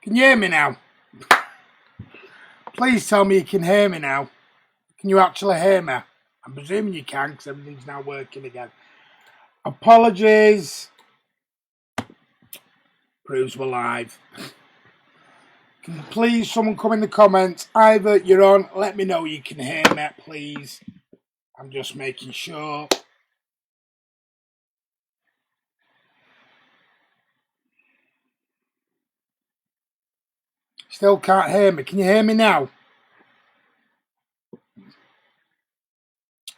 Can you hear me now? Please tell me you can hear me now. Can you actually hear me? I'm presuming you can because everything's now working again. Apologies. Proves we're live. Can please someone come in the comments? Either you're on, let me know you can hear me, please. I'm just making sure. Still can't hear me. Can you hear me now?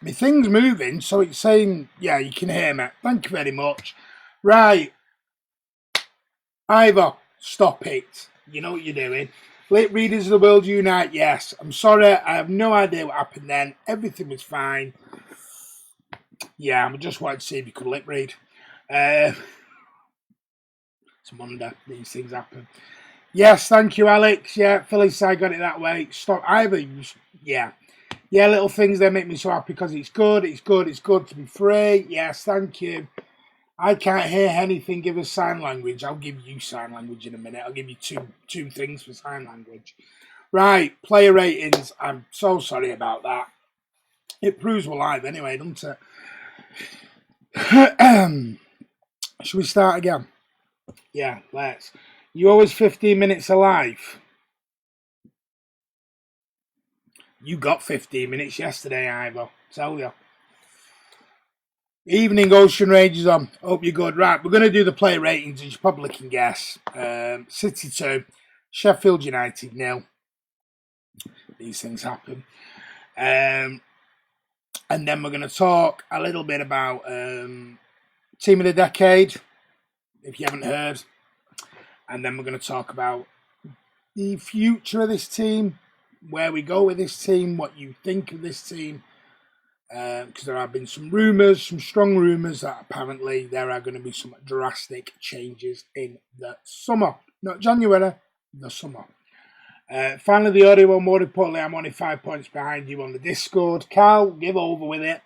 My thing's moving, so it's saying, yeah, you can hear me. Thank you very much. Right. Ivor, stop it. You know what you're doing. Lip readers of the world unite, yes. I'm sorry, I have no idea what happened then. Everything was fine. Yeah, I just wanted to see if you could lip read. It's Monday. These things happen. Yes, thank you, Alex. Yeah, Philly side got it that way. Stop. Ivor, yeah. Yeah, little things, they make me so happy because it's good. It's good. It's good to be free. Yes, thank you. I can't hear anything. Give us sign language. I'll give you sign language in a minute. I'll give you two things for sign language. Right, player ratings. I'm so sorry about that. It proves we're live anyway, doesn't it? Should we start again? Yeah, let's. You always 15 minutes alive. You got 15 minutes yesterday, Ivor. Tell you. Evening, Ocean Rangers on. Hope you're good. Right, we're going to do the player ratings, as you probably can guess. City 2, Sheffield United 0. These things happen. And then we're going to talk a little bit about Team of the Decade, if you haven't heard. And then we're going to talk about the future of this team, where we go with this team, what you think of this team. Because there have been some rumours, some strong rumours that apparently there are going to be some drastic changes in the summer. Not January, the summer. Finally, the audio, more importantly, I'm only 5 points behind you on the Discord. Carl, give over with it.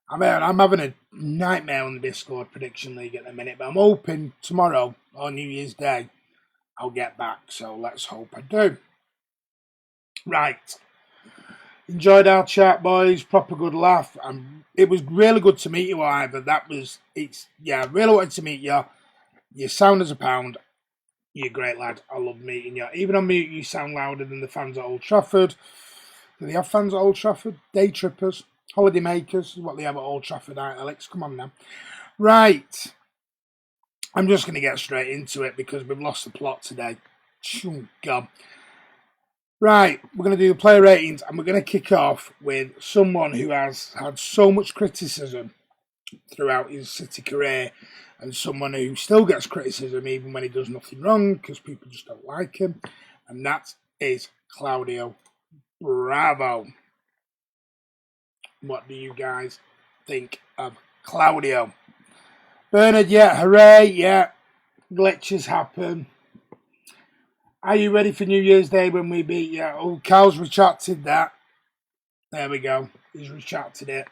I'm having a nightmare on the Discord prediction league at the minute, but I'm hoping tomorrow, or New Year's Day, I'll get back. So let's hope I do. Right. Enjoyed our chat, boys. Proper good laugh. It was really good to meet you, Ivor. I really wanted to meet you. You sound as a pound. You're a great lad. I love meeting you. Even on mute, you sound louder than the fans at Old Trafford. Do they have fans at Old Trafford? Day trippers, holiday makers is what they have at Old Trafford, aren't they, Alex? Come on now. Right. I'm just going to get straight into it because we've lost the plot today. Oh, God. Right, we're going to do the player ratings, and we're going to kick off with someone who has had so much criticism throughout his City career, and someone who still gets criticism even when he does nothing wrong because people just don't like him, and that is Claudio Bravo. What do you guys think of Claudio? Bernard, yeah, hooray, yeah, glitches happen. Are you ready for New Year's Day when we beat you? Oh, Carl's retracted that. There we go. He's retracted it.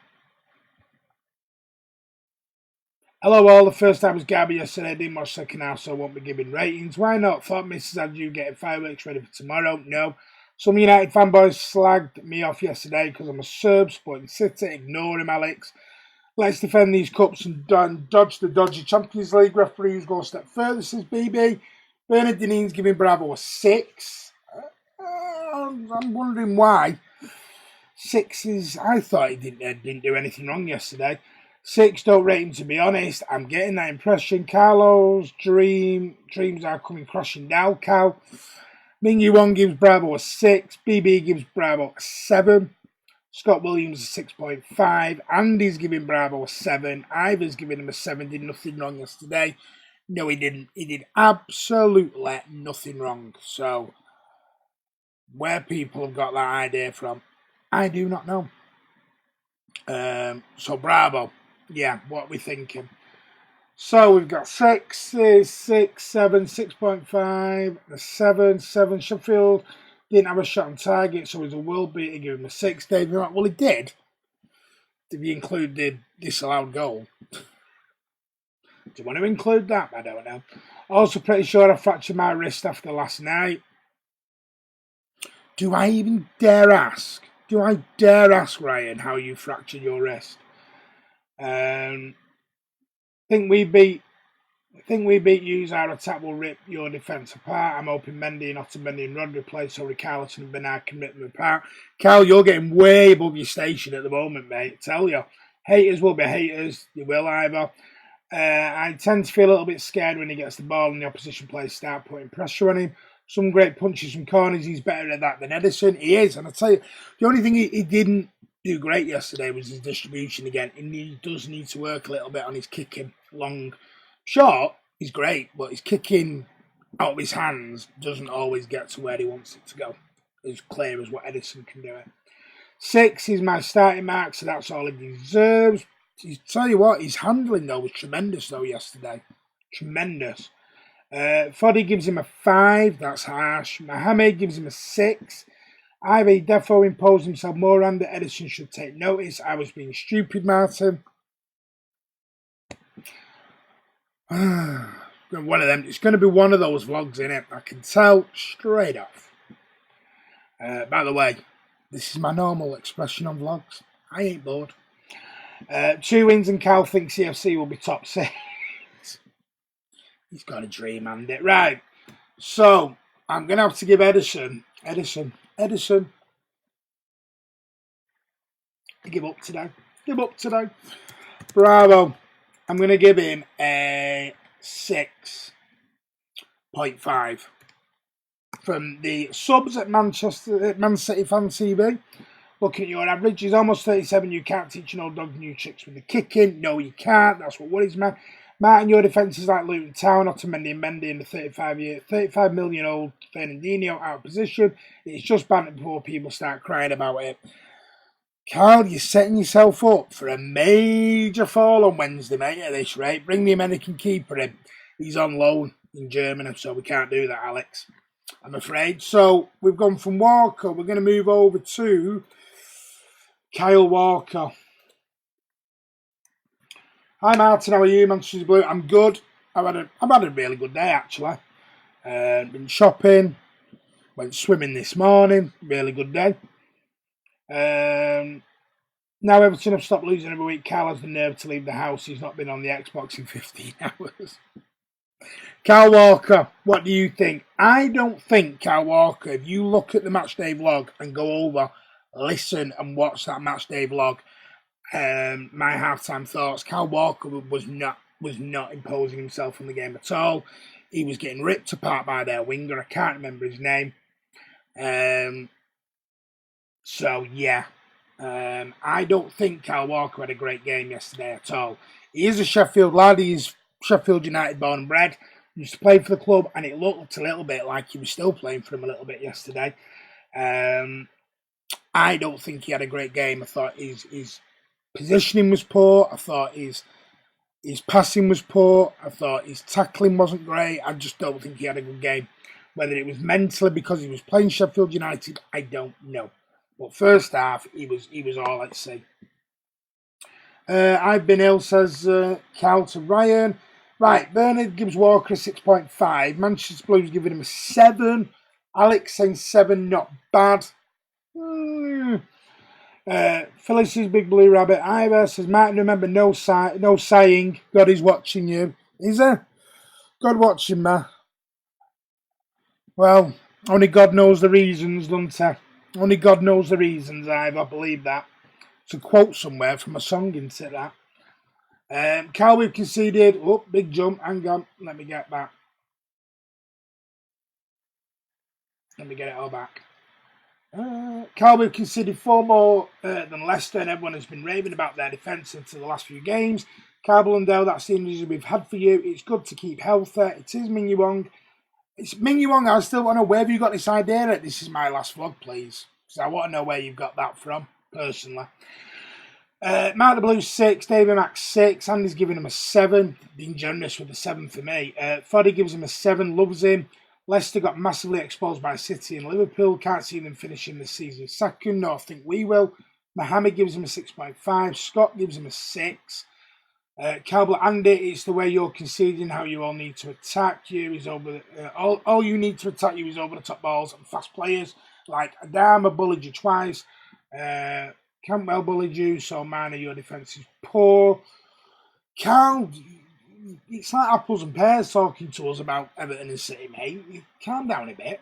Hello all. The first time was Gabby yesterday. I didn't watch second half, so I won't be giving ratings. Why not? Thought Mrs. had you getting fireworks ready for tomorrow. No. Some United fanboys slagged me off yesterday because I'm a Serb supporting City. Ignore him, Alex. Let's defend these cups and dodge the dodgy Champions League referees. Go a step further, says BB. Bernard Dineen's giving Bravo a 6. I'm wondering why. 6 is... I thought he didn't do anything wrong yesterday. 6, don't rate him, to be honest. I'm getting that impression. Carlo's dreams are coming crashing down. Cal. Mingyu Wong gives Bravo a 6. BB gives Bravo a 7. Scott Williams a 6.5. Andy's giving Bravo a 7. Ivor's giving him a 7. Did nothing wrong yesterday. No, he didn't. He did absolutely nothing wrong. So, where people have got that idea from, I do not know. So, Bravo. Yeah, what are we thinking? So, we've got 6, 7, 6.5, a 7. Sheffield didn't have a shot on target, so he's a world beater. Give him a 6. David, well, he did. If you include the disallowed goal. Do you want to include that? I don't know. Also pretty sure I fractured my wrist after last night. Do I even dare ask? Do I dare ask, Ryan, how you fractured your wrist? I think we beat you. Our attack will rip your defence apart. I'm hoping Mendy and Otamendi and Rodri play so Richarlison and Bernard can rip them apart. Cal, you're getting way above your station at the moment, mate. I tell you. Haters will be haters. They will either. I tend to feel a little bit scared when he gets the ball and the opposition players start putting pressure on him. Some great punches from corners. He's better at that than Edison. He is. And I tell you, the only thing he didn't do great yesterday was his distribution again. And he does need to work a little bit on his kicking. Long, short, he's great, but his kicking out of his hands doesn't always get to where he wants it to go. As clear as what Edison can do it. 6 is my starting mark, so that's all he deserves. Tell you what, his handling though was tremendous though yesterday. Tremendous. Foddy gives him a 5, that's harsh. Mohamed gives him a 6. Ivy Defo imposed himself more under. Edison should take notice. I was being stupid, Martin. One of them. It's going to be one of those vlogs, innit? I can tell straight off. By the way, this is my normal expression on vlogs. I ain't bored. 2 wins and Cal thinks CFC will be top 6. He's got a dream, and it right. So I'm gonna have to give Edison. Give up today. Bravo. I'm gonna give him a 6.5 from the subs at Man City Fan TV. Looking at your average, he's almost 37. You can't teach an old dog new tricks with the kicking. No, you can't. That's what worries me. Martin, your defence is like Luton Town, Otamendi and Mendy in the 35 million old Fernandinho out of position. It's just banter before people start crying about it. Carl, you're setting yourself up for a major fall on Wednesday, mate, at this rate. Bring the American keeper in. He's on loan in Germany, so we can't do that, Alex. I'm afraid. So we've gone from Walker. We're going to move over to Kyle Walker. Hi Martin, how are you? Manchester Blue. I'm good. I've had a really good day actually. Been shopping, went swimming this morning. Really good day. Now Everton have stopped losing every week. Carl has the nerve to leave the house. He's not been on the Xbox in 15 hours. Kyle Walker, what do you think? I don't think Kyle Walker, if you look at the matchday vlog and go over, listen and watch that matchday vlog, my halftime thoughts, Kyle Walker was not imposing himself on the game at all. He was getting ripped apart by their winger. I can't remember his name. So yeah, I don't think Kyle Walker had a great game yesterday at all. He is a Sheffield lad. He's Sheffield United born and bred. He used to play for the club, and it looked a little bit like he was still playing for him a little bit yesterday. I don't think he had a great game. I thought his positioning was poor. I thought his passing was poor. I thought his tackling wasn't great. I just don't think he had a good game. Whether it was mentally because he was playing Sheffield United, I don't know. But first half, he was all, let's see. I've been ill, says Cal to Ryan. Right, Bernard gives Walker a 6.5. Manchester Blues giving him a 7. Alex saying 7, not bad. Phyllis's Big Blue Rabbit. Ivor says, Martin, remember, no sighing. God is watching you. Is there? God watching me. Well, only God knows the reasons, doesn't he? Only God knows the reasons, Ivor. I believe that. It's a quote somewhere from a song, isn't it, that? Carl, we've conceded. Oh, big jump. Hang on. Let me get back. Let me get it all back. Carl, we've conceded 4 more than Leicester, and everyone has been raving about their defence into the last few games. Carl Blundell, that's the injuries we've had for you. It's good to keep healthy. It is Ming Wong. It's Ming Wong. I still want to know, where have you got this idea that this is my last vlog, please? Because I want to know where you've got that from, personally. Mark the Blues 6, David Max 6, Andy's giving him a 7, being generous with a 7 for me. Foddy gives him a 7, loves him. Leicester got massively exposed by City and Liverpool, can't see them finishing this season second, no, I think we will. Mohamed gives him a 6.5, Scott gives him a 6. Calbert Andy, it's the way you're conceding, how you all need to attack you. Is over. All you need to attack you is over the top balls and fast players. Like Adama bullied you twice. Campbell bullied you, so man, your defence is poor. Cal, it's like apples and pears talking to us about Everton and City, mate. Calm down a bit.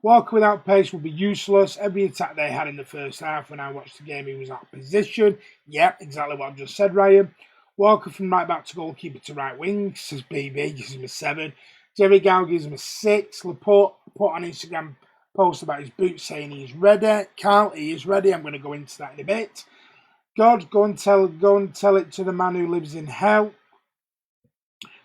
Walker without pace would be useless. Every attack they had in the first half, when I watched the game, he was out of position. Yep, exactly what I've just said, Ryan. Walker from right back to goalkeeper to right wing, says BB, gives him a 7. Jerry Gow gives him a 6. Laporte put on Instagram post about his boots saying he's ready. Carl, he is ready. I'm going to go into that in a bit. God, go and tell it to the man who lives in hell.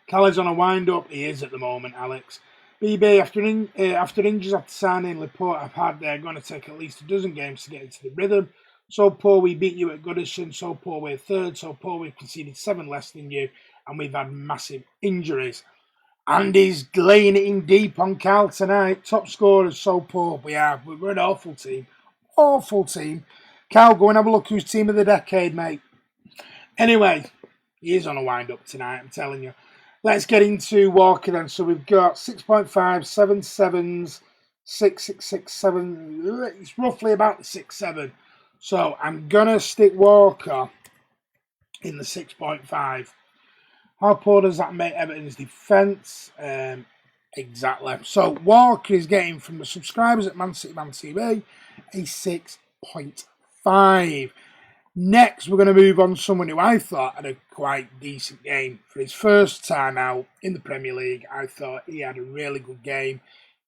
Cal is on a wind-up. He is at the moment, Alex. BB, after injuries after signing Laporte, I've had they're going to take at least a dozen games to get into the rhythm. So poor we beat you at Goodison, so poor we're third, so poor we've conceded 7 less than you, and we've had massive injuries. Andy's laying it in deep on Cal tonight. Top scorers, so poor we are. We're an awful team. Awful team. Cal, go and have a look who's team of the decade, mate. Anyway, he is on a wind-up tonight, I'm telling you. Let's get into Walker then. So we've got 6.5, 7 sevens, 6, 6, 6, 7. It's roughly about the 6, 7. So I'm going to stick Walker in the 6.5. How poor does that make Everton's defence? Exactly. So Walker is getting from the subscribers at Man City Man TV a 6.5. Next, we're going to move on to someone who I thought had a quite decent game. For his first time out in the Premier League, I thought he had a really good game,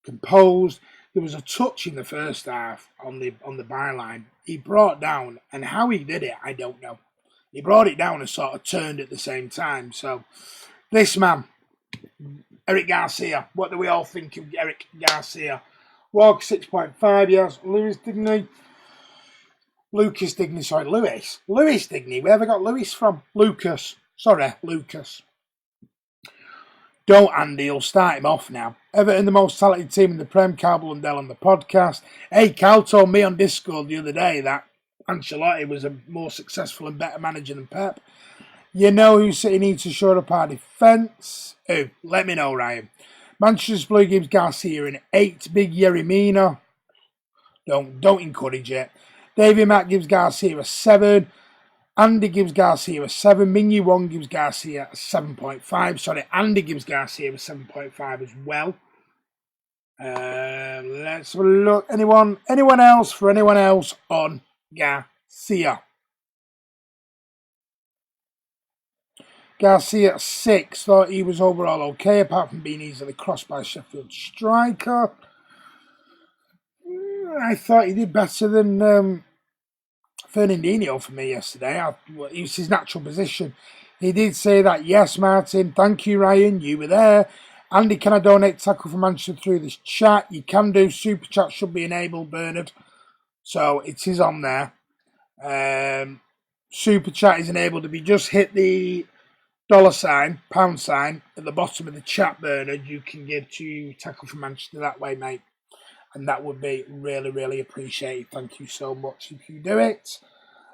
composed. There was a touch in the first half on the byline. He brought down, and how he did it, I don't know. He brought it down and sort of turned at the same time. So, this man, Eric Garcia. What do we all think of Eric Garcia? Walker 6.5, yes. Lewis Digney. Lewis Digney. Where have I got Lewis from? Lucas. Don't Andy, he'll start him off now. Everton, the most talented team in the Prem, Cal Blundell on the podcast. Hey, Cal told me on Discord the other day that Ancelotti was a more successful and better manager than Pep. You know who City needs to shore up our defence? Who? Let me know, Ryan. Manchester Blue gives Garcia an 8. Big Yerry Mina. Don't encourage it. Davey Mack gives Garcia a 7. Andy gives Garcia a 7. Mingyu Wong gives Garcia a 7.5. Sorry, Andy gives Garcia a 7.5 as well. Let's have a look. Anyone else on Garcia? Garcia 6. Thought he was overall okay, apart from being easily crossed by a Sheffield striker. I thought he did better than Fernandinho for me yesterday. It was his natural position. He did say that, yes, Martin. Thank you, Ryan. You were there. Andy, can I donate tackle for Manchester through this chat? You can do. Super chat should be enabled, Bernard. So it is on there. Super chat is enabled. If you just hit the $, pound sign at the bottom of the chat, Bernard, you can give to Tackle for Manchester that way, mate. And that would be really, really appreciated. Thank you so much if you do it.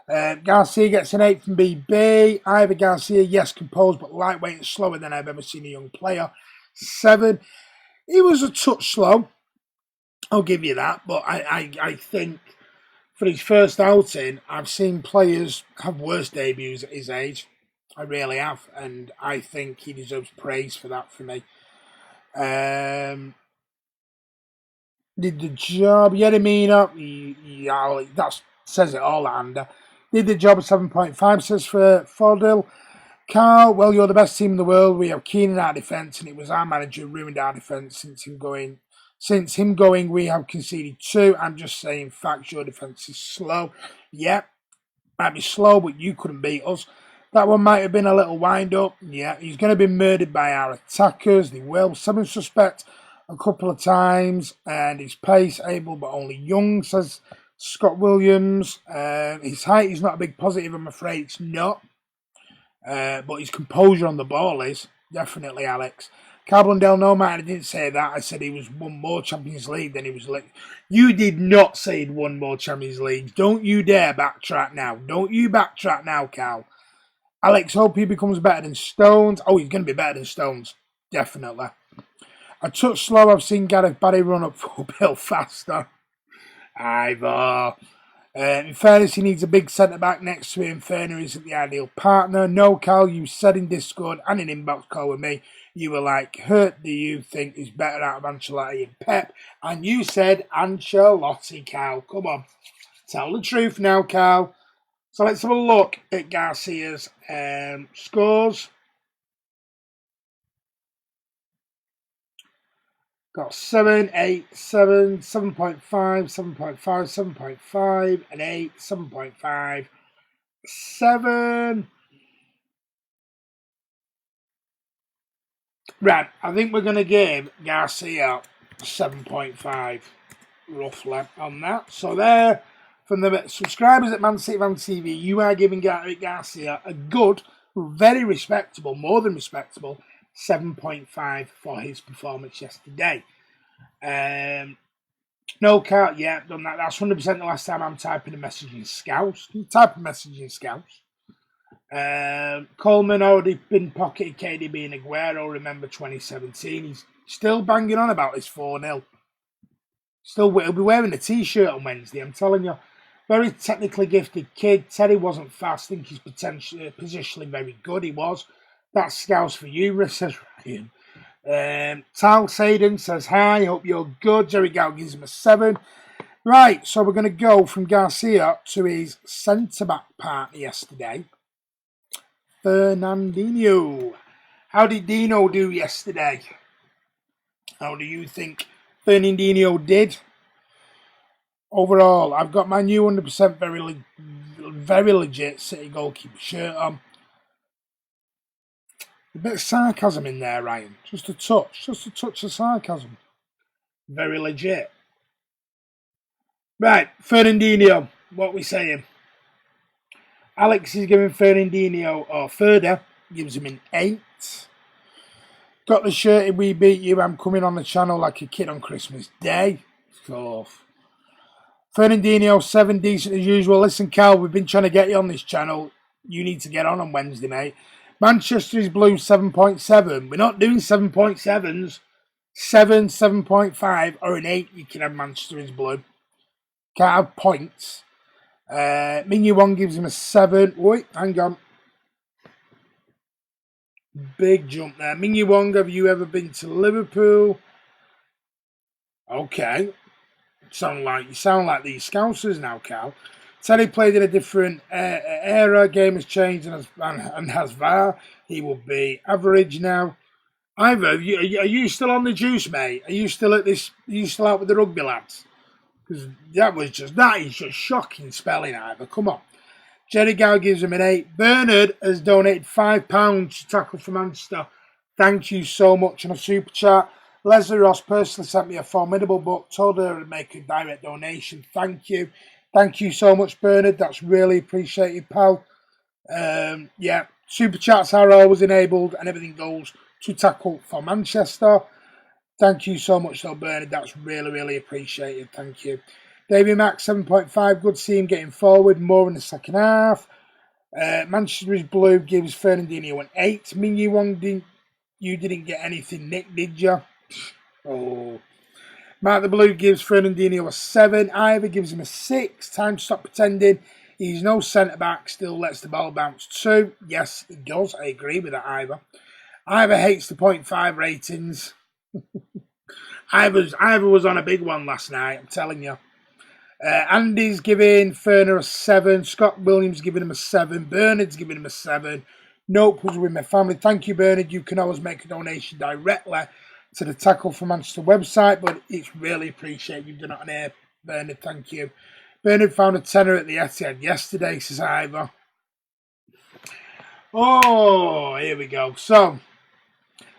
Garcia gets an 8 from BB. Ivor Garcia, yes, composed, but lightweight and slower than I've ever seen a young player. 7. He was a touch slow. I'll give you that. But I think for his first outing, I've seen players have worse debuts at his age. I really have. And I think he deserves praise for that for me. Did the job. Yeremina, that says it all, Ander. Did the job at 7.5, says for Fordell. Carl, well, you're the best team in the world. We have Keane in our defence, and it was our manager who ruined our defence since him going. Since him going, we have conceded 2. I'm just saying facts, your defence is slow. Yeah, might be slow, but you couldn't beat us. That one might have been a little wind-up. Yeah, he's going to be murdered by our attackers. They will. 7 suspect a couple of times, and his pace able but only young, says Scott Williams. His height is not a big positive, I'm afraid it's not. But his composure on the ball is, definitely, Alex. Carbondale, no man, I didn't say that. I said he was won more Champions League than he was like. You did not say he'd won more Champions League. Don't you dare backtrack now. Don't you backtrack now, Cal. Alex, hope he becomes better than Stones. Oh, he's going to be better than Stones. Definitely. A touch slow. I've seen Gareth Barry run up for Bill faster. Ivor. In fairness, he needs a big centre-back next to him. Ferner isn't the ideal partner. No, Cal, you said in Discord and in inbox call with me, you were like, Hurt do you think is better out of Ancelotti and Pep? And you said Ancelotti, Cal. Come on. Tell the truth now, Cal. So let's have a look at Garcia's scores. Got 7, 8, 7, 7.5, 7.5, 7.5, and 8, 7.5, 7. Right, I think we're going to give Garcia 7.5, roughly, on that. So there, from the subscribers at Man City Fan TV, you are giving Garcia a good, very respectable, more than respectable, 7.5 for his performance yesterday. No cat, yeah, done that. That's 100% the last time I'm typing a message in Scouts. Can you type a message in Scouts? Coleman already been pocketed KDB and Aguero. Remember 2017. He's still banging on about his 4-0. Still, he'll be wearing a t-shirt on Wednesday, I'm telling you. Very technically gifted kid. Teddy wasn't fast. I think he's potentially positionally very good. He was. That's Scouts for you, says Ryan. Tal Saden says hi. Hope you're good. Jerry Gow gives him a 7. Right, so we're going to go from Garcia to his centre-back partner yesterday, Fernandinho. How did Dino do yesterday? How do you think Fernandinho did? Overall, I've got my new 100% very legit City goalkeeper shirt on. A bit of sarcasm in there, Ryan. Just a touch of sarcasm. Very legit. Right, Fernandinho, what we saying? Alex is giving Fernandinho, or Ferda, gives him an 8. Got the shirt in We Beat You. I'm coming on the channel like a kid on Christmas Day. So, Fernandinho, 7, decent as usual. Listen, Cal, we've been trying to get you on this channel. You need to get on Wednesday, mate. Manchester is blue, 7.7. We're not doing 7.7s. 7, 7.5, or an 8. You can have Manchester is blue. Can't have points. Mingyu Wong gives him a 7. Wait, hang on. Big jump there. Mingyu Wong, have you ever been to Liverpool? Okay. You sound like these Scousers now, Cal. Teddy played in a different era. Game has changed and has VAR. He will be average now. Ivor, are you still on the juice, mate? Are you still at this? Are you still out with the rugby lads? Because that is just shocking spelling, Ivor. Come on. Jerry Gow gives him an 8. Bernard has donated £5 to tackle for Manchester. Thank you so much on a super chat. Leslie Ross personally sent me a formidable book. Told her to make a direct donation. Thank you. Thank you so much, Bernard. That's really appreciated, pal. Yeah, super chats are always enabled and everything goes to tackle for Manchester. Thank you so much, though, Bernard. That's really, really appreciated. Thank you. David Mack, 7.5. Good to see him getting forward more in the second half. Manchester is blue gives Fernandinho an 8. Mingyu Wong, you didn't get anything, Nick, did you? Oh. Mark the Blue gives Fernandinho a 7. Ivor gives him a 6. Time to stop pretending. He's no centre-back, still lets the ball bounce 2. Yes, he does. I agree with that, Ivor. Ivor hates the 0.5 ratings. Ivor was on a big one last night, I'm telling you. Andy's giving Ferner a 7. Scott Williams giving him a 7. Bernard's giving him a 7. Nope was with my family. Thank you, Bernard. You can always make a donation directly to the Tackle for Manchester website, but it's really appreciated you've done it on air, Bernard. Thank you. Bernard found a tenner at the Etihad yesterday, says Ivor. Oh, here we go. So,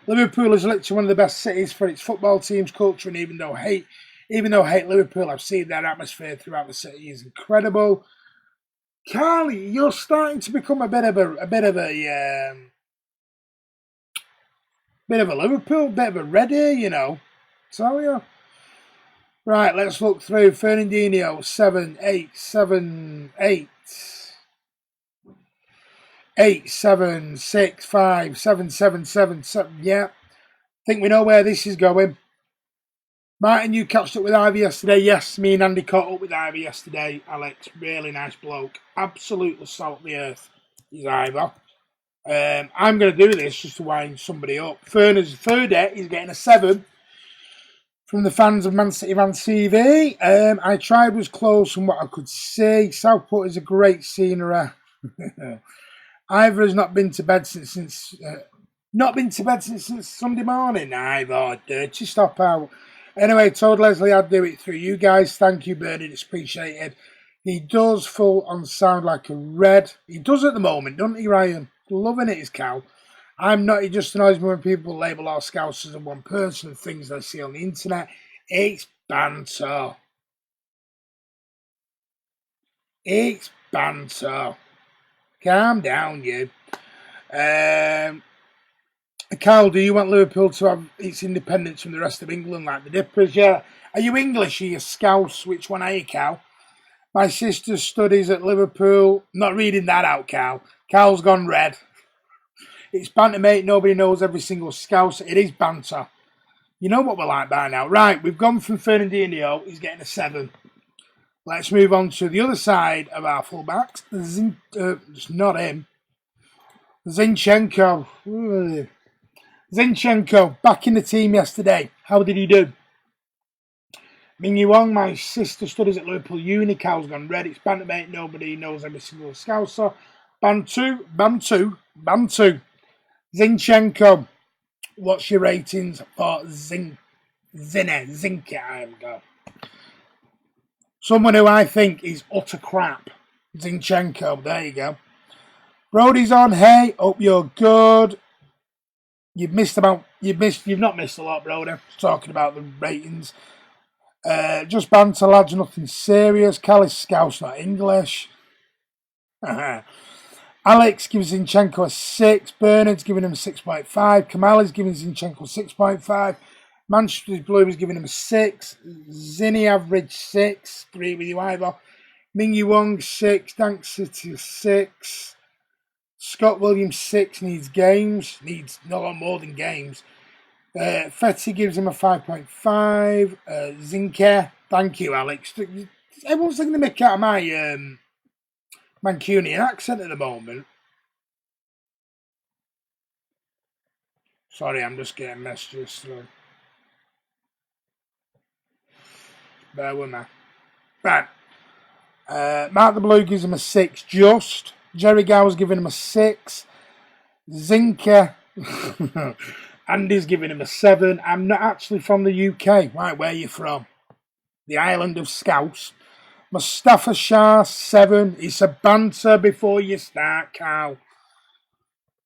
Liverpool is literally one of the best cities for its football team's culture, and even though I hate Liverpool, I've seen their atmosphere throughout the city is incredible. Carly, you're starting to become a bit of a Liverpool, bit of a Reddy, you know. Tell you. Right, let's look through. Fernandinho, 7, 8, 7, 8. 8, 7, 6, 5, 7, 7, 7, 7. Yeah, think we know where this is going. Martin, you catched up with Ivy yesterday. Yes, me and Andy caught up with Ivy yesterday. Alex, really nice bloke. Absolutely salt of the earth is Ivy. I'm going to do this just to wind somebody up. Ferner's third is getting a 7 from the fans of Man City Van TV. I tried, was close from what I could see. Southport is a great scenery. Ivor has not been to bed since Sunday morning. Ivor, dirty stop out. Anyway, told Leslie I'd do it through you guys. Thank you, Bernard. It's appreciated. He does full on sound like a red. He does at the moment, doesn't he, Ryan? Loving it, his cow. I'm not. It just annoys me when people label our Scousers as one person and things they see on the internet. It's banter. It's banter. Calm down, you. Carl, do you want Liverpool to have its independence from the rest of England like the Dippers? Yeah. Are you English? Are you Scouse? Which one are you, Cal? My sister studies at Liverpool. Not reading that out, Cal. Cal's gone red. It's banter, mate. Nobody knows every single Scouse. It is banter. You know what we're like by now. Right, we've gone from Fernandinho. He's getting a 7. Let's move on to the other side of our fullbacks. It's not him. Zinchenko. Zinchenko, back in the team yesterday. How did he do? Ming Wong, my sister studies at Liverpool Uni. Cal's gone red. It's banter, mate. Nobody knows every single Scouser. Bantu. Zinchenko. What's your ratings for Zinke? I am go. Someone who I think is utter crap. Zinchenko. There you go. Brody's on. Hey, hope you're good. You've not missed a lot, Brody. Talking about the ratings. Just banter, lads, nothing serious. Call's Scouse, not English. Alex gives Zinchenko a 6. Bernard's giving him a 6.5. Kamal is giving Zinchenko 6.5. Manchester Blue is giving him a 6. Zinny average 6. 3 with you, Ivor. Ming Wong 6. Dank City 6. Scott Williams 6. Needs games. Needs a lot more than games. Fetty gives him a 5.5. Zinke. Thank you, Alex. Everyone's taking the mick out of my Mancunian accent at the moment. Sorry, I'm just getting messages through. Bear with me. Right. Mark the Blue gives him a 6 just. Jerry Gower's giving him a 6. Zinke. Andy's giving him a 7. I'm not actually from the UK. Right, where are you from? The island of Scouse. Mustafa Shah, 7. It's a banter before you start, Carl.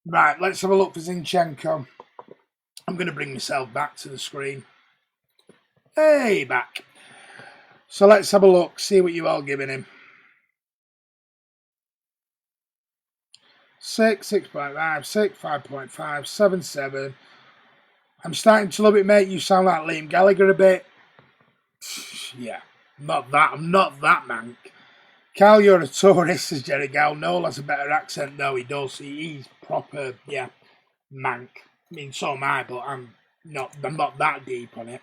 Right, let's have a look for Zinchenko. I'm going to bring myself back to the screen. Hey, back. So let's have a look, see what you all giving him. 6, 6.5, 6, 5.5, 7, 7. I'm starting to love it, mate. You sound like Liam Gallagher a bit. Yeah, I'm not that mank. Carl, you're a tourist, says Jerry Gow. Noel has a better accent. No, he does. He's proper, yeah, mank. I mean, so am I, but I'm not that deep on it.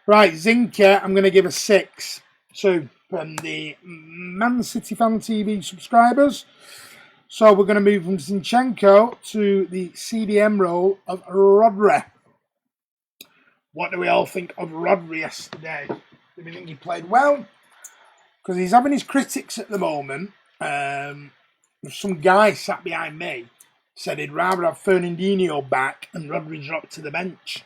Right, Zinke, I'm going to give a 6. So, from the Man City Fan TV subscribers. So, we're going to move from Zinchenko to the CDM role of Rodri. What do we all think of Rodri yesterday? Do we think he played well? Because he's having his critics at the moment. Some guy sat behind me said he'd rather have Fernandinho back and Rodri dropped to the bench.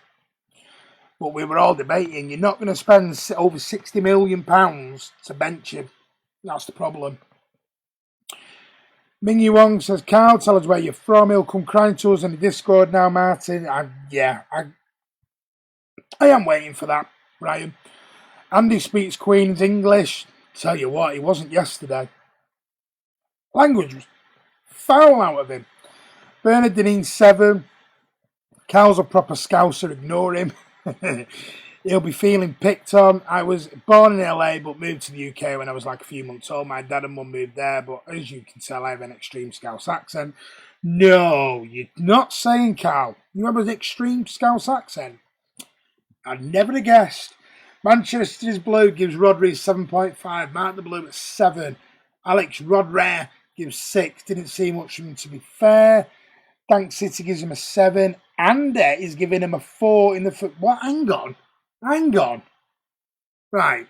But we were all debating, you're not going to spend over £60 million to bench him. That's the problem. Ming Wong says, Carl, tell us where you're from. He'll come crying to us in the Discord now, Martin. I am waiting for that, Ryan. Andy speaks Queen's English. Tell you what, he wasn't yesterday. Language was foul out of him. Bernard Deneen 7. Carl's a proper Scouser, ignore him. He'll be feeling picked on. I was born in LA but moved to the UK when I was like a few months old. My dad and mum moved there, but as you can tell, I have an extreme Scouse accent. No, you're not saying, Carl. You have an extreme Scouse accent. I'd never have guessed. Manchester's Blue gives Rodri 7.5. Mark the Blue at 7. Alex Rodrare gives 6. Didn't see much from him, to be fair. Dank City gives him a 7. Andy is giving him a 4 in the foot. What? Hang on. Right.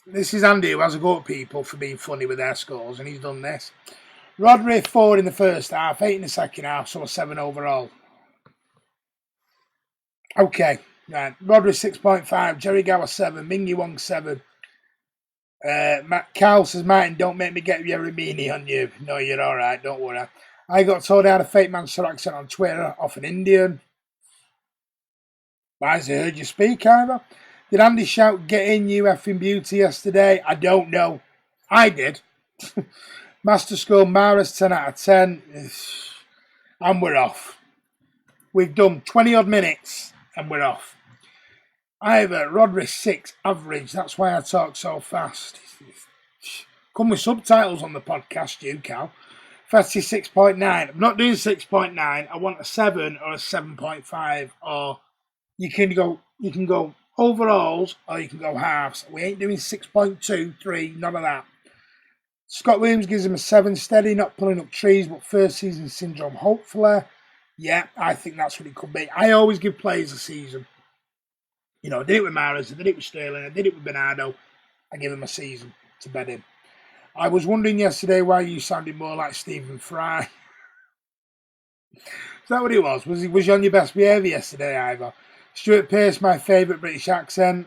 This is Andy who has a go at people for being funny with their scores, and he's done this. Rodri 4 in the first half, 8 in the second half, so a 7 overall. Okay, right. Rodri 6.5, Jerry Gower 7, Ming Wong 7. Matt Cal says, Martin, don't make me get Yerimini on you. No, you're alright, don't worry. I got told I had a fake Manchester accent on Twitter off an Indian. Why has he heard you speak either? Did Andy shout, get in, you effing beauty yesterday? I don't know. I did. Master School, Maris, 10 out of 10. And we're off. We've done 20 odd minutes and we're off. Ivor, Rodri 6, average. That's why I talk so fast. Come with subtitles on the podcast, you, Cal. Fatty 6.9. I'm not doing 6.9. I want a 7 or a 7.5. Or you can go overalls or you can go halves. We ain't doing 6.2, 3, none of that. Scott Williams gives him a 7, steady, not pulling up trees, but first season syndrome, hopefully. Yeah, I think that's what it could be. I always give players a season. You know, I did it with Maris, I did it with Sterling, I did it with Bernardo. I give him a season to bed in. I was wondering yesterday why you sounded more like Stephen Fry. Is that what it was? Was you on your best behaviour yesterday, Ivor? Stuart Pearce, my favourite British accent.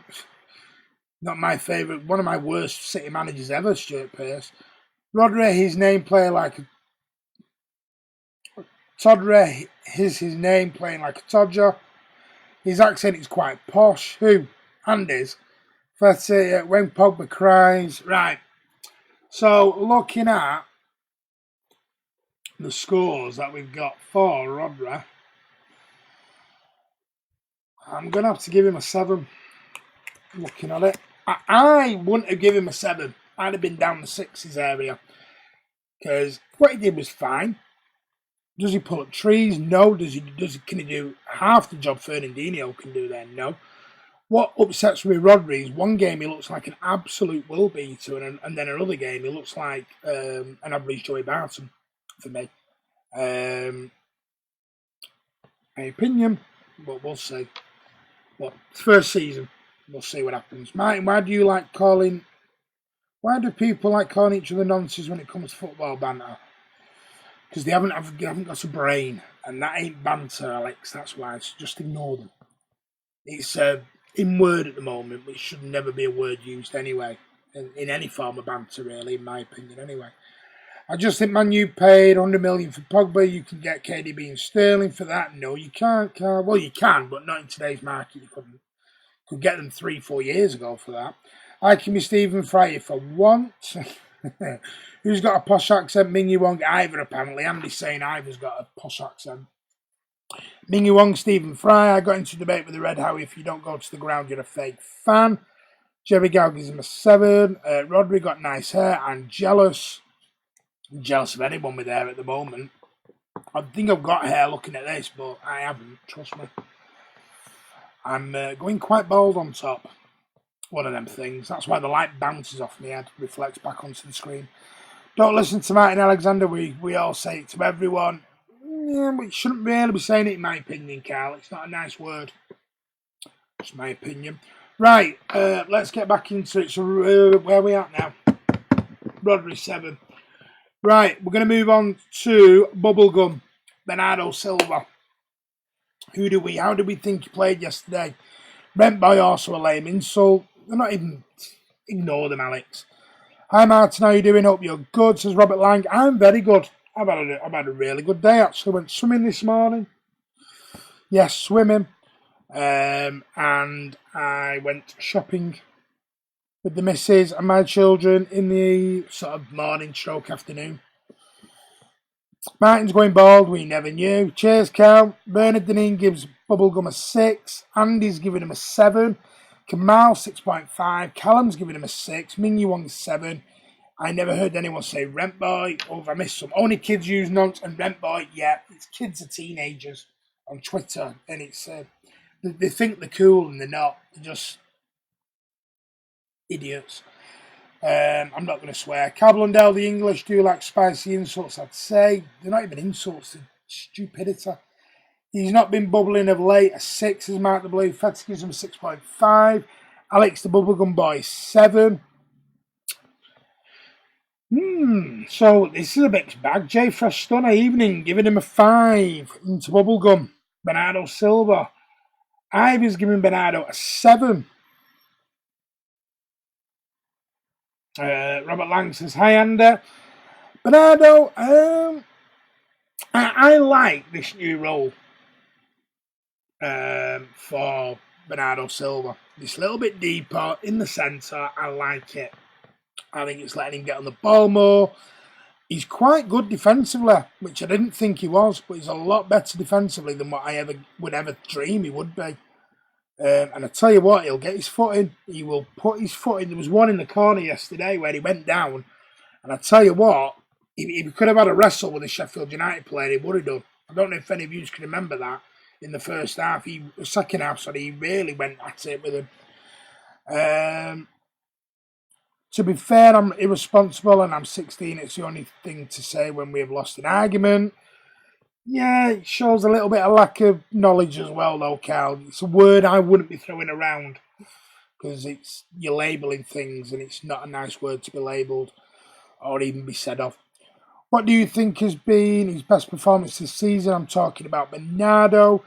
Not my favourite, one of my worst City managers ever, Stuart Pearce. Rodri, his name playing like a Todre, his name playing like a Todger. His accent is quite posh. Who? Andy's. Fatty, when Pogba cries. Right. So, looking at the scores that we've got for Rodri, I'm going to have to give him a 7. Looking at it. I wouldn't have given him a 7. I'd have been down the 6s area. Because what he did was fine. Does he pull up trees? No. Can he do half the job Fernandinho can do then? No. What upsets me with Rodri is one game he looks like an absolute will beater, and then another game he looks like an average Joey Barton for me. My opinion, but we'll see. Well, first season, we'll see what happens. Martin, why do people like calling each other nonsense when it comes to football banter? Because they haven't got a brain, and that ain't banter, Alex. That's why. So just ignore them. It's in word at the moment, which should never be a word used anyway, in any form of banter, really, in my opinion, anyway. I just think Man U paid 100 million for Pogba. You can get KDB and Sterling for that. No, you can't, Carl. Well, you can, but not in today's market. You couldn't. Could get them 3-4 years ago for that. I can be Stephen Fry if I want. Who's got a posh accent? Ming Wong, Ivor, apparently. Andy's saying Ivor's got a posh accent. Ming Wong, Stephen Fry. I got into debate with the Red Howie. If you don't go to the ground, you're a fake fan. Jerry Gow gives him a 7. Rodri got nice hair. I'm jealous. I'm jealous of anyone with hair at the moment. I think I've got hair looking at this, but I haven't. Trust me. I'm going quite bald on top. One of them things. That's why the light bounces off my head, reflects back onto the screen. Don't listen to Martin Alexander. We all say it to everyone. Yeah, we shouldn't really be saying it, in my opinion, Carl. It's not a nice word. It's my opinion. Right, let's get back into it. So, where are we at now? Rodri 7. Right, we're going to move on to Bubblegum, Bernardo Silva. How do we think he played yesterday? Rent by also a lame insult. They're not even... Ignore them, Alex. Hi, Martin. How you doing? Hope you're good, says Robert Lang. I'm very good. I've had a really good day, actually. Went swimming this morning. Yes, swimming. And I went shopping with the missus and my children in the sort of morning stroke afternoon. Martin's going bald, we never knew. Cheers, Cal. Bernard Deneen gives Bubblegum a 6. Andy's giving him a 7. Kamal 6.5. Callum's giving him a 6. Ming Wong 7. I never heard anyone say rent boy, or if I missed some. Only kids use nonce and rent boy. Yeah, it's kids are teenagers on Twitter, and it's they think they're cool and they're not. They're just idiots. I'm not going to swear. Cablundell, the English do like spicy insults, I'd say. They're not even insults, they're stupidity. He's not been bubbling of late. A 6 is Mark the Blue. Fetty gives him a 6.5. Alex the Bubblegum Boy, 7. So this is a mixed bag. J Fresh Stunner Evening, giving him a 5 into Bubblegum. Bernardo Silva. Ivy's giving Bernardo a 7. Robert Lang says, hi, Andy. Bernardo, I like this new role for Bernardo Silva. It's a little bit deeper in the centre. I like it. I think it's letting him get on the ball more. He's quite good defensively, which I didn't think he was, but he's a lot better defensively than what I would ever dream he would be. And I tell you what, he'll get his foot in. He will put his foot in. There was one in the corner yesterday where he went down. And I tell you what, if he could have had a wrestle with a Sheffield United player, he would have done. I don't know if any of you can remember that in the first half. Second half, he really went at it with him. To be fair, I'm irresponsible and I'm 16. It's the only thing to say when we have lost an argument. Yeah, it shows a little bit of lack of knowledge as well, though, Cal. It's a word I wouldn't be throwing around because you're labelling things and it's not a nice word to be labelled or even be said of. What do you think has been his best performance this season? I'm talking about Bernardo.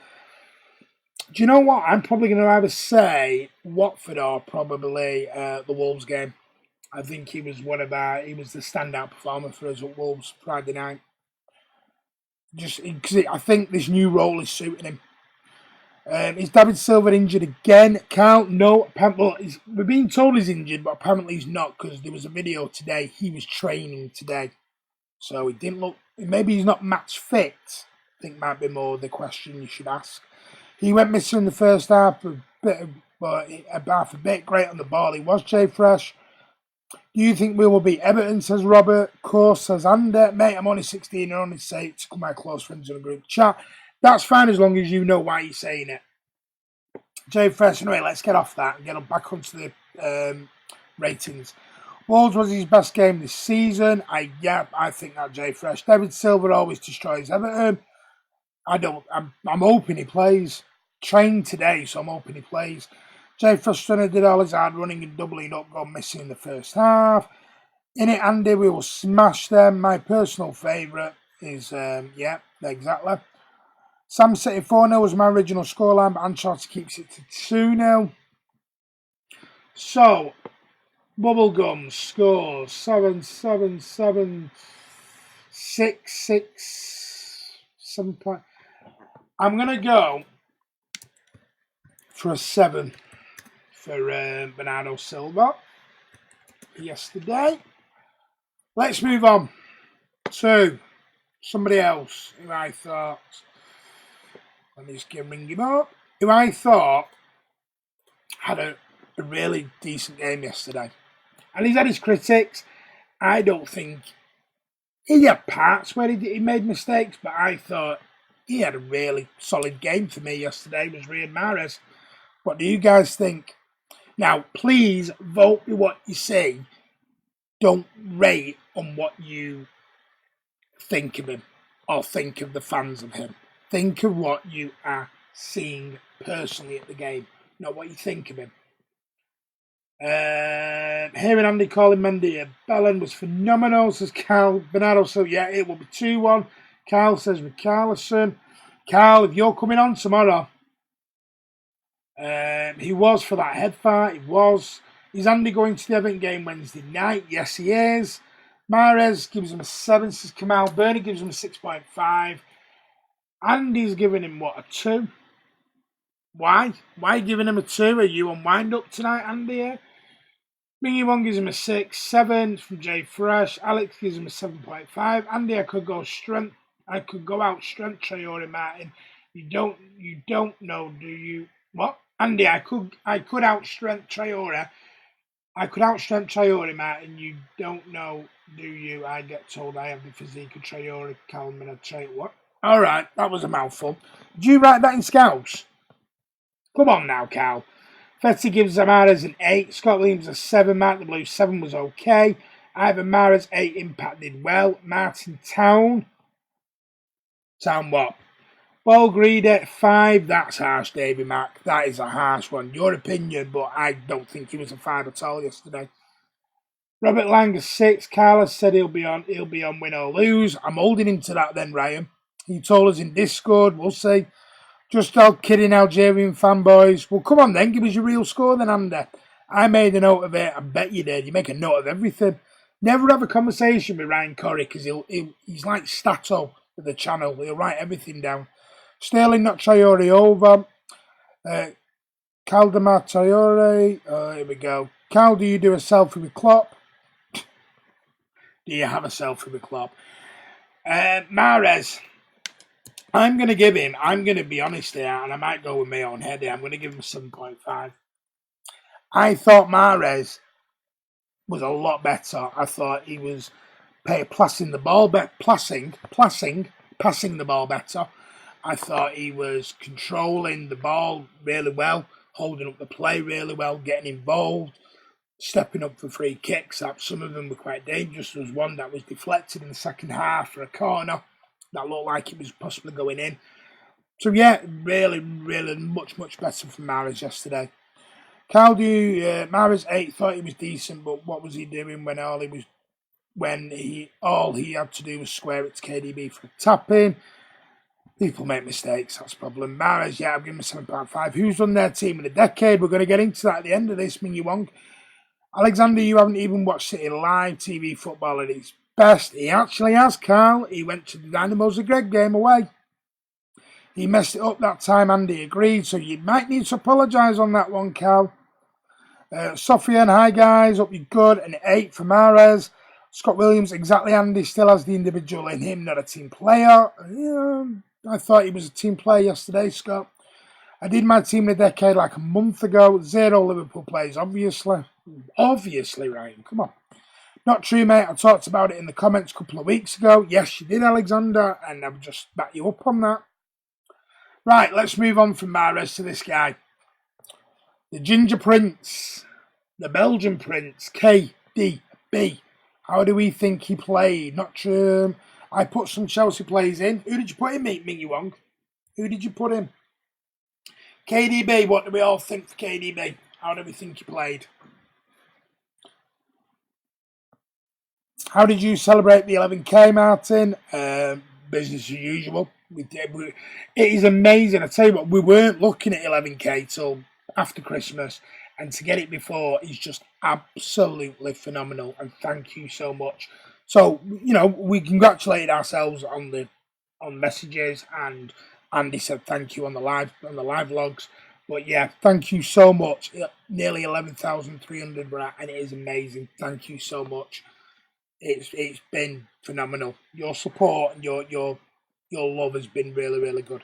Do you know what? I'm probably going to either say Watford or probably the Wolves game. I think he was he was the standout performer for us at Wolves Friday night. Just because I think this new role is suiting him. Is David Silver injured again? Carl, no. We're being told he's injured, but apparently he's not because there was a video today. He was training today. So he didn't look... Maybe he's not match fit. I think might be more the question you should ask. He went missing in the first half a bit. Great on the ball. He was J Fresh. Do you think we will beat Everton, says Robert? Course, says Andy. Mate, I'm only 16 and only say it to my close friends in a group chat. That's fine as long as you know why you're saying it. J Fresh, anyway, let's get off that and get back onto the ratings. Wolves was his best game this season. I think that J Fresh. David Silver always destroys Everton. I'm hoping he plays. Trained today, so I'm hoping he plays. J Fresh did all his hard running and doubling up, gone missing in the first half. In it, Andy, we will smash them. My personal favourite is, exactly. Sam City 4-0 was my original scoreline, but Ancelotti keeps it to 2-0. So, Bubblegum scores 7-7-7-6-6. 7 point. I'm going to go for a 7 for Bernardo Silva yesterday. Let's move on to somebody else who I thought, let me just ring him up, who I thought had a really decent game yesterday. And he's had his critics. I don't think he had parts where he made mistakes, but I thought he had a really solid game for me yesterday. Was Riyad Mahrez. What do you guys think? Now, please vote with what you see. Don't rate on what you think of him or think of the fans of him. Think of what you are seeing personally at the game, not what you think of him. Hearing Andy calling Mendy a Bellend was phenomenal, says Carl. Bernardo, so yeah, it will be 2-1. Carl says Richarlison. Carl, if you're coming on tomorrow, he was for that head fight. He was. Is Andy going to the Everton game Wednesday night? Yes, he is. Mahrez gives him a 7, says Kamal. Bernie gives him a 6.5. Andy's giving him, a 2? Why? Why giving him a 2? Are you on wind-up tonight, Andy? Mingy One gives him a 6. 7 from J Fresh. Alex gives him a 7.5. Andy, I could go out strength Traore Martin. You don't know, do you? What? Andy, I could out strength Traore. I could outstrength Traore, Martin. You don't know, do you? I get told I have the physique of Traore, Calm, and I what? All right, that was a mouthful. Did you write that in Scouts? Come on now, Cal. Fetty gives Mahrez an 8. Scott Williams a 7. Martin the Blue 7 was okay. Ivan Mahrez 8 impacted well. Martin Town. Town what? Ball Greedy 5. That's harsh, Davey Mack. That is a harsh one. Your opinion, but I don't think he was a 5 at all yesterday. Robert Lang a 6. Carlos said he'll be on win or lose. I'm holding him to that then, Ryan. He told us in Discord. We'll see. Just all kidding, Algerian fanboys. Well, come on then, give us your real score then, Andy. I made a note of it. I bet you did. You make a note of everything. Never have a conversation with Ryan Corrie because he's like Stato with the channel. He'll write everything down. Sterling not Traore over. Caldemar Traore. Here we go. Cal, do you do a selfie with Klopp? Do you have a selfie with Klopp? Mahrez. I'm going to be honest here, and I might go with my own head here. I'm going to give him 7.5. I thought Mahrez was a lot better. I thought he was passing the ball passing the ball better. I thought he was controlling the ball really well, holding up the play really well, getting involved, stepping up for free kicks. Some of them were quite dangerous. There was one that was deflected in the second half for a corner that looked like it was possibly going in. So yeah, really, really much better from Mahrez yesterday. Mahrez 8 thought he was decent, but what was he doing when all he had to do was square it to KDB for a tap-in? People make mistakes, that's the problem. Mahrez, yeah, I've given him 7.5. Who's done their team in a decade? We're going to get into that at the end of this, Ming Wong. Alexander, you haven't even watched City live TV football at its best. He actually has, Carl. He went to the Dynamo Zagreb game away. He messed it up that time, Andy agreed, so you might need to apologise on that one, Carl. Sofian, hi guys, hope you're good. An 8 for Mahrez. Scott Williams, exactly, Andy still has the individual in him, not a team player. I thought he was a team player yesterday, Scott. I did my team in a decade like a month ago. 0 Liverpool players, obviously. Obviously, Ryan, come on. Not true, mate. I talked about it in the comments a couple of weeks ago. Yes, you did, Alexander, and I've just backed you up on that. Right, let's move on from Mahrez to this guy. The Ginger Prince, the Belgian Prince, KDB. How do we think he played? Not true. I put some Chelsea players in. Who did you put in, Mingy Wong? Who did you put in? KDB, what do we all think for KDB? How do we think he played? How did you celebrate the 11K, Martin? Business as usual. It is amazing. I tell you what, we weren't looking at 11K till after Christmas, and to get it before is just absolutely phenomenal. And thank you so much. So we congratulated ourselves on messages, and Andy said thank you on the live logs. But yeah, thank you so much. Nearly 11,300 we're at, and it is amazing. Thank you so much. It's been phenomenal. Your support and your love has been really, really good.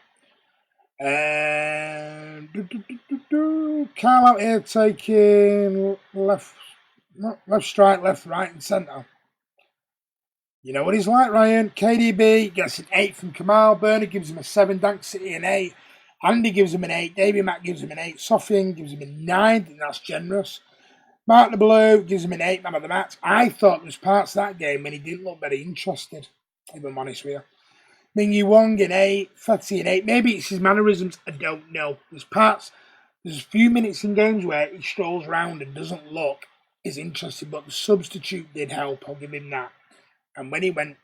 Carl out here taking left, strike, left, right, and centre. You know what he's like, Ryan. KDB gets an 8 from Kamal. Bernard gives him a 7. Dank City an 8. Andy gives him an 8. Davey Mack gives him an 8. Sofian gives him a 9. I think that's generous. Mark the Blue gives him an 8, man of the match. I thought there was parts of that game when he didn't look very interested, if I'm honest with you. Mingyu Wong an 8, Fetty an 8. Maybe it's his mannerisms, I don't know. There's a few minutes in games where he strolls around and doesn't look as interested, but the substitute did help, I'll give him that. And when he went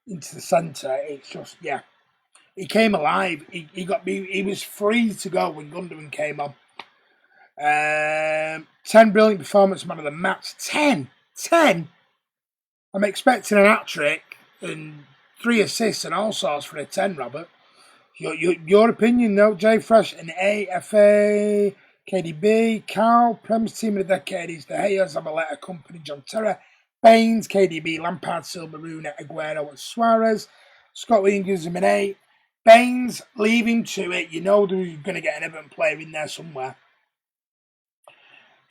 into the centre, it's just, yeah. He came alive. He was free to go when Gundogan came on. 10 brilliant performance, man of the match. 10. I'm expecting an hat-trick and 3 assists and all sorts for a 10, Robert. Your opinion, though. J Fresh, an A, FA, KDB, Carl, Prem's team of the decade is De Gea, Zabaleta, Company, John Terra, Baines, KDB, Lampard, Silva, Rooney, Aguero, and Suarez. Scott Williams gives him an 8. Baines, leave him to it. You know you're going to get an Everton player in there somewhere.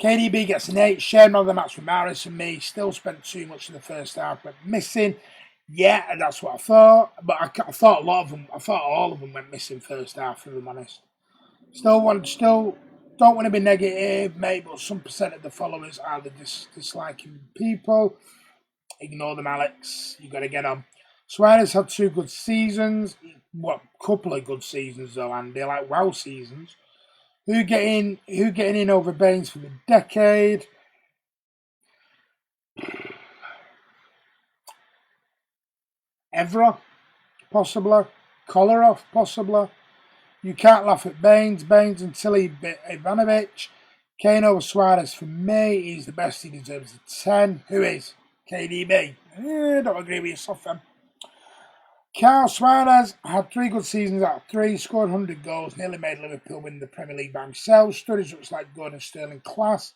KDB gets an 8. Shared of the match with Maris and me. Still spent too much in the first half, but missing. Yeah, and that's what I thought. But I thought a lot of them. I thought all of them went missing first half. If I'm honest, still don't want to be negative, mate. But some percent of the followers are the disliking people. Ignore them, Alex. You got to get on. Suarez had 2 good seasons. What, couple of good seasons though, Andy? Like wow seasons. Who getting in over Baines for the decade? Evra, possibly. Kolarov, possibly. You can't laugh at Baines. Baines until he bit Ivanovic. Kane over Suarez for me. He's the best. He deserves a 10. Who is? KDB. Don't agree with you, Sufc. Carl Suarez had 3 good seasons out of 3, scored 100 goals, nearly made Liverpool win the Premier League by himself. Studies looks like Gordon Sterling class.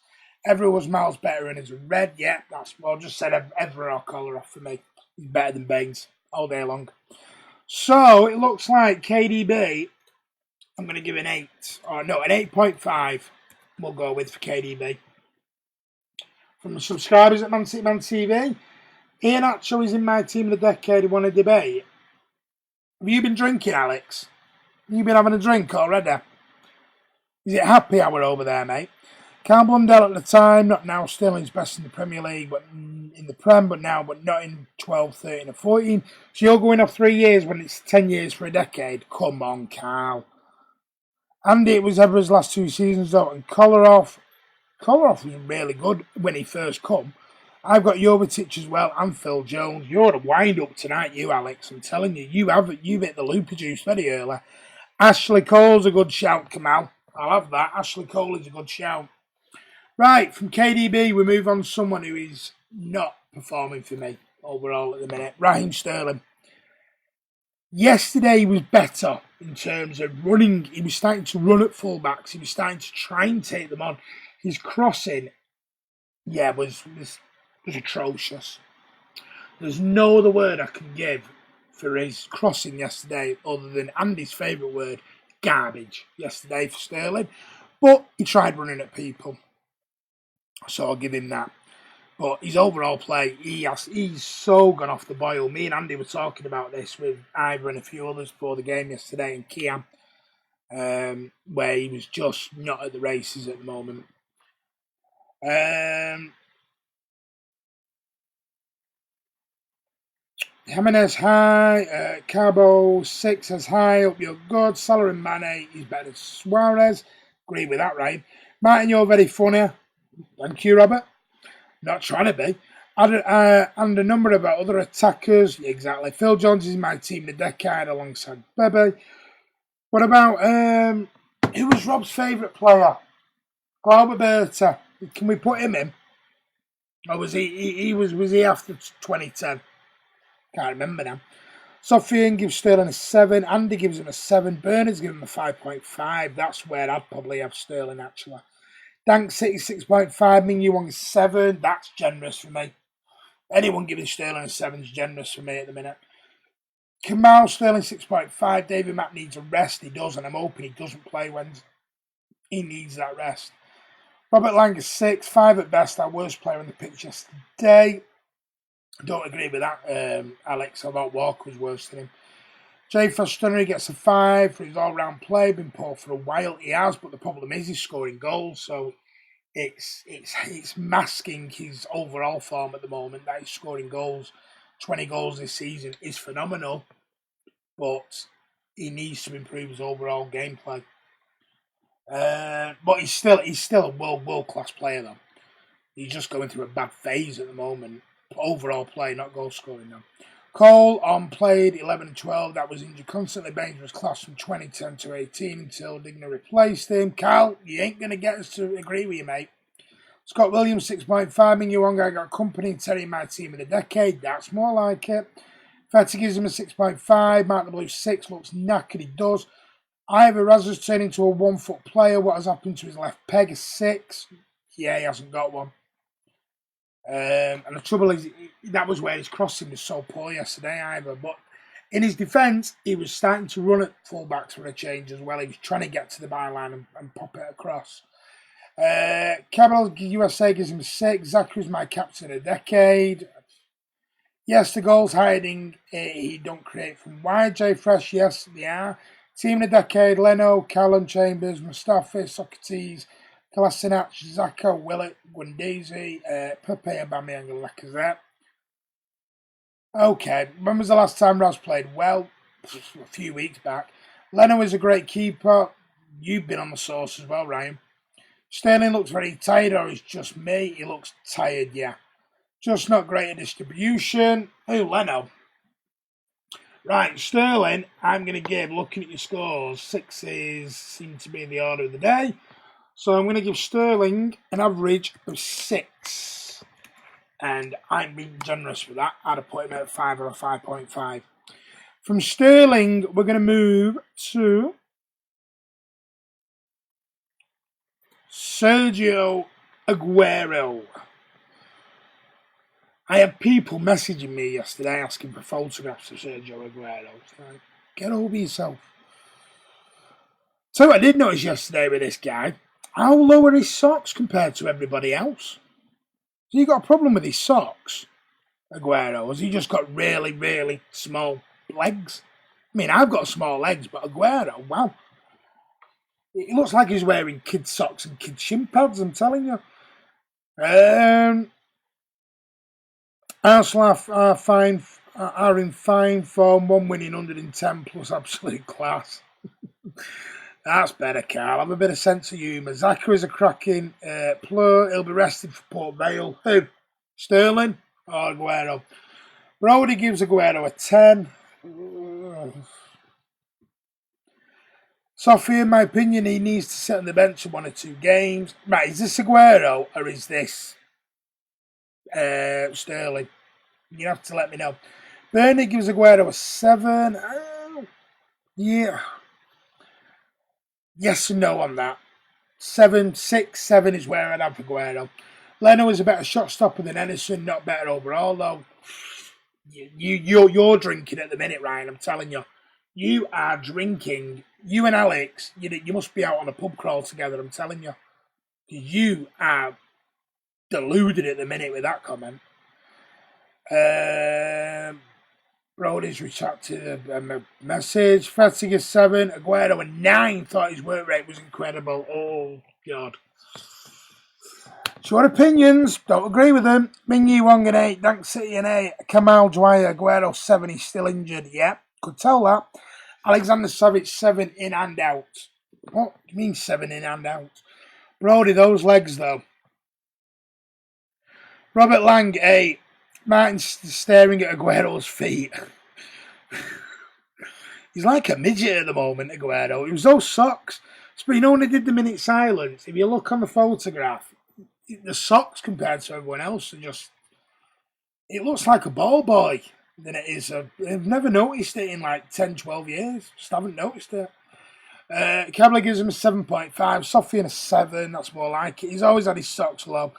Evra was miles better and is a red. Yeah, that's well, just said Evra or Kolarov for me. He's better than Baines all day long. So it looks like KDB, I'm going to give an 8. Or no, an 8.5 we'll go with for KDB. From the subscribers at Man City Man TV, Ian Atchell is in my team of the decade. He won a debate. Have you been drinking, Alex? Have you been having a drink already? Is it happy hour over there, mate? Carl Blundell at the time, not now. Sterling's best in the Premier League, but in the Prem, but not in 12, 13 or 14. So you're going off 3 years when it's 10 years for a decade. Come on, Carl. Andy, it was Evra's last 2 seasons, though, and Kolarov was really good when he first come. I've got Jovetic as well and Phil Jones. You're a wind-up tonight, you, Alex. I'm telling you, you've hit the looper juice very early. Ashley Cole's a good shout, Kamal. I'll have that. Ashley Cole is a good shout. Right, from KDB, we move on to someone who is not performing for me overall at the minute. Raheem Sterling. Yesterday he was better in terms of running. He was starting to run at fullbacks. He was starting to try and take them on. His crossing, was atrocious. There's no other word I can give for his crossing yesterday other than Andy's favourite word, garbage, yesterday for Sterling. But he tried running at people, so I'll give him that. But his overall play, he's so gone off the boil. Me and Andy were talking about this with Ivor and a few others before the game yesterday in Kiam, where he was just not at the races at the moment. Jimenez high, Cabo 6 as high, up you're good. Salah and Mane, he's better than Suarez. Agree with that, right? Martin, you're very funny. Thank you, Robert. Not trying to be. And a number of other attackers. Exactly. Phil Jones is my team of the decade alongside Bebe. What about, who was Rob's favourite player? Claudio Bravo. Can we put him in? Or was he after 2010? Can't remember now. Sofian gives Sterling a 7. Andy gives him a 7. Bernard's given him a 5.5. That's where I'd probably have Sterling, actually. Dank City 6.5. Ming Yuan 7. That's generous for me. Anyone giving Sterling a 7 is generous for me at the minute. Kamal Sterling 6.5. David Mack needs a rest. He does, and I'm hoping he doesn't play when he needs that rest. Robert Lang is 6. 5 at best. Our worst player on the pitch yesterday. Don't agree with that, Alex. I thought Walker was worse than him. Jay Stunner gets a 5 for his all-round play. Been poor for a while. He has, but the problem is he's scoring goals, so it's masking his overall form at the moment. That he's scoring goals. 20 goals this season is phenomenal, but he needs to improve his overall gameplay. But he's still a world-class player, though. He's just going through a bad phase at the moment. Overall play, not goal scoring now. Cole on played 11 and 12. That was injured constantly. Baines was class from 2010 to 18 until Digna replaced him. Carl, you ain't going to get us to agree with you, mate. Scott Williams 6.5. Ming Yuang, I got company. Terry in my team of the decade. That's more like it. Fetty gives him a 6.5. Mark the Blue 6 looks knackered. He does. Ivor Razor's turned into a 1-foot player. What has happened to his left peg? A 6. Yeah, he hasn't got one. And the trouble is, that was where his crossing was so poor yesterday, Ivor. But in his defence, he was starting to run at fullbacks for a change as well. He was trying to get to the byline and pop it across. Capital USA gives him 6. Zachary's my captain of the decade. Yes, the goals hiding he don't create from wide. J Fresh, yes, they are. Team of the decade: Leno, Callum Chambers, Mustafi, Socrates, Kolasinac, Xhaka, Willett, Guendouzi, Pepe, Aubameyang and Lacazette. Okay, when was the last time Ross played well? A few weeks back. Leno is a great keeper. You've been on the source as well, Ryan. Sterling looks very tired, or it's just me. He looks tired, yeah. Just not great at distribution. Oh, Leno. Right, Sterling, I'm going to give, looking at your scores, 6s seem to be in the order of the day. So I'm going to give Sterling an average of 6. And I'm being generous with that. I'd have put him at 5 or a 5.5. From Sterling, we're going to move to Sergio Aguero. I had people messaging me yesterday asking for photographs of Sergio Aguero. It's like, get over yourself. So I did notice yesterday with this guy, how low are his socks compared to everybody else? Has he got a problem with his socks, Aguero? Has he just got really, really small legs? I mean, I've got small legs, but Aguero, wow. It looks like he's wearing kid socks and kid shin pads, I'm telling you. Arsenal are in fine form, 1 winning 110 plus absolute class. That's better, Carl. Have a bit of sense of humour. Zachary's a cracking player. He'll be rested for Port Vale. Who? Sterling or Aguero? Brody gives Aguero a 10. Sophie, in my opinion, he needs to sit on the bench in 1 or 2 games. Right, is this Aguero or is this Sterling? You have to let me know. Bernie gives Aguero a 7. Yeah. Yes and no on that. 7, 6, 7 is where I'd have Aguero. Leno is a better shot stopper than Edison, not better overall though. You're drinking at the minute, Ryan. I'm telling you, you are drinking. You and Alex, you must be out on a pub crawl together. I'm telling you, you are deluded at the minute with that comment. Brody's retracted a message. Fatigue 7, Aguero a 9. Thought his work rate was incredible. Oh God. Short opinions, don't agree with them. Mingyi Wong an 8, Dank City an 8, Kamal Dwyer, Aguero 7, he's still injured. Yeah, could tell that. Alexander Savic 7 in and out. What do you mean 7 in and out? Brody, those legs though. Robert Lang 8. Martin's staring at Aguero's feet. He's like a midget at the moment, Aguero. It was those socks. But you know when they did the minute silence, if you look on the photograph, the socks compared to everyone else are just... It looks like a ball boy than it is. I've never noticed it in like 10, 12 years. Just haven't noticed it. Cabla gives him a 7.5. Sufc a 7. That's more like it. He's always had his socks low.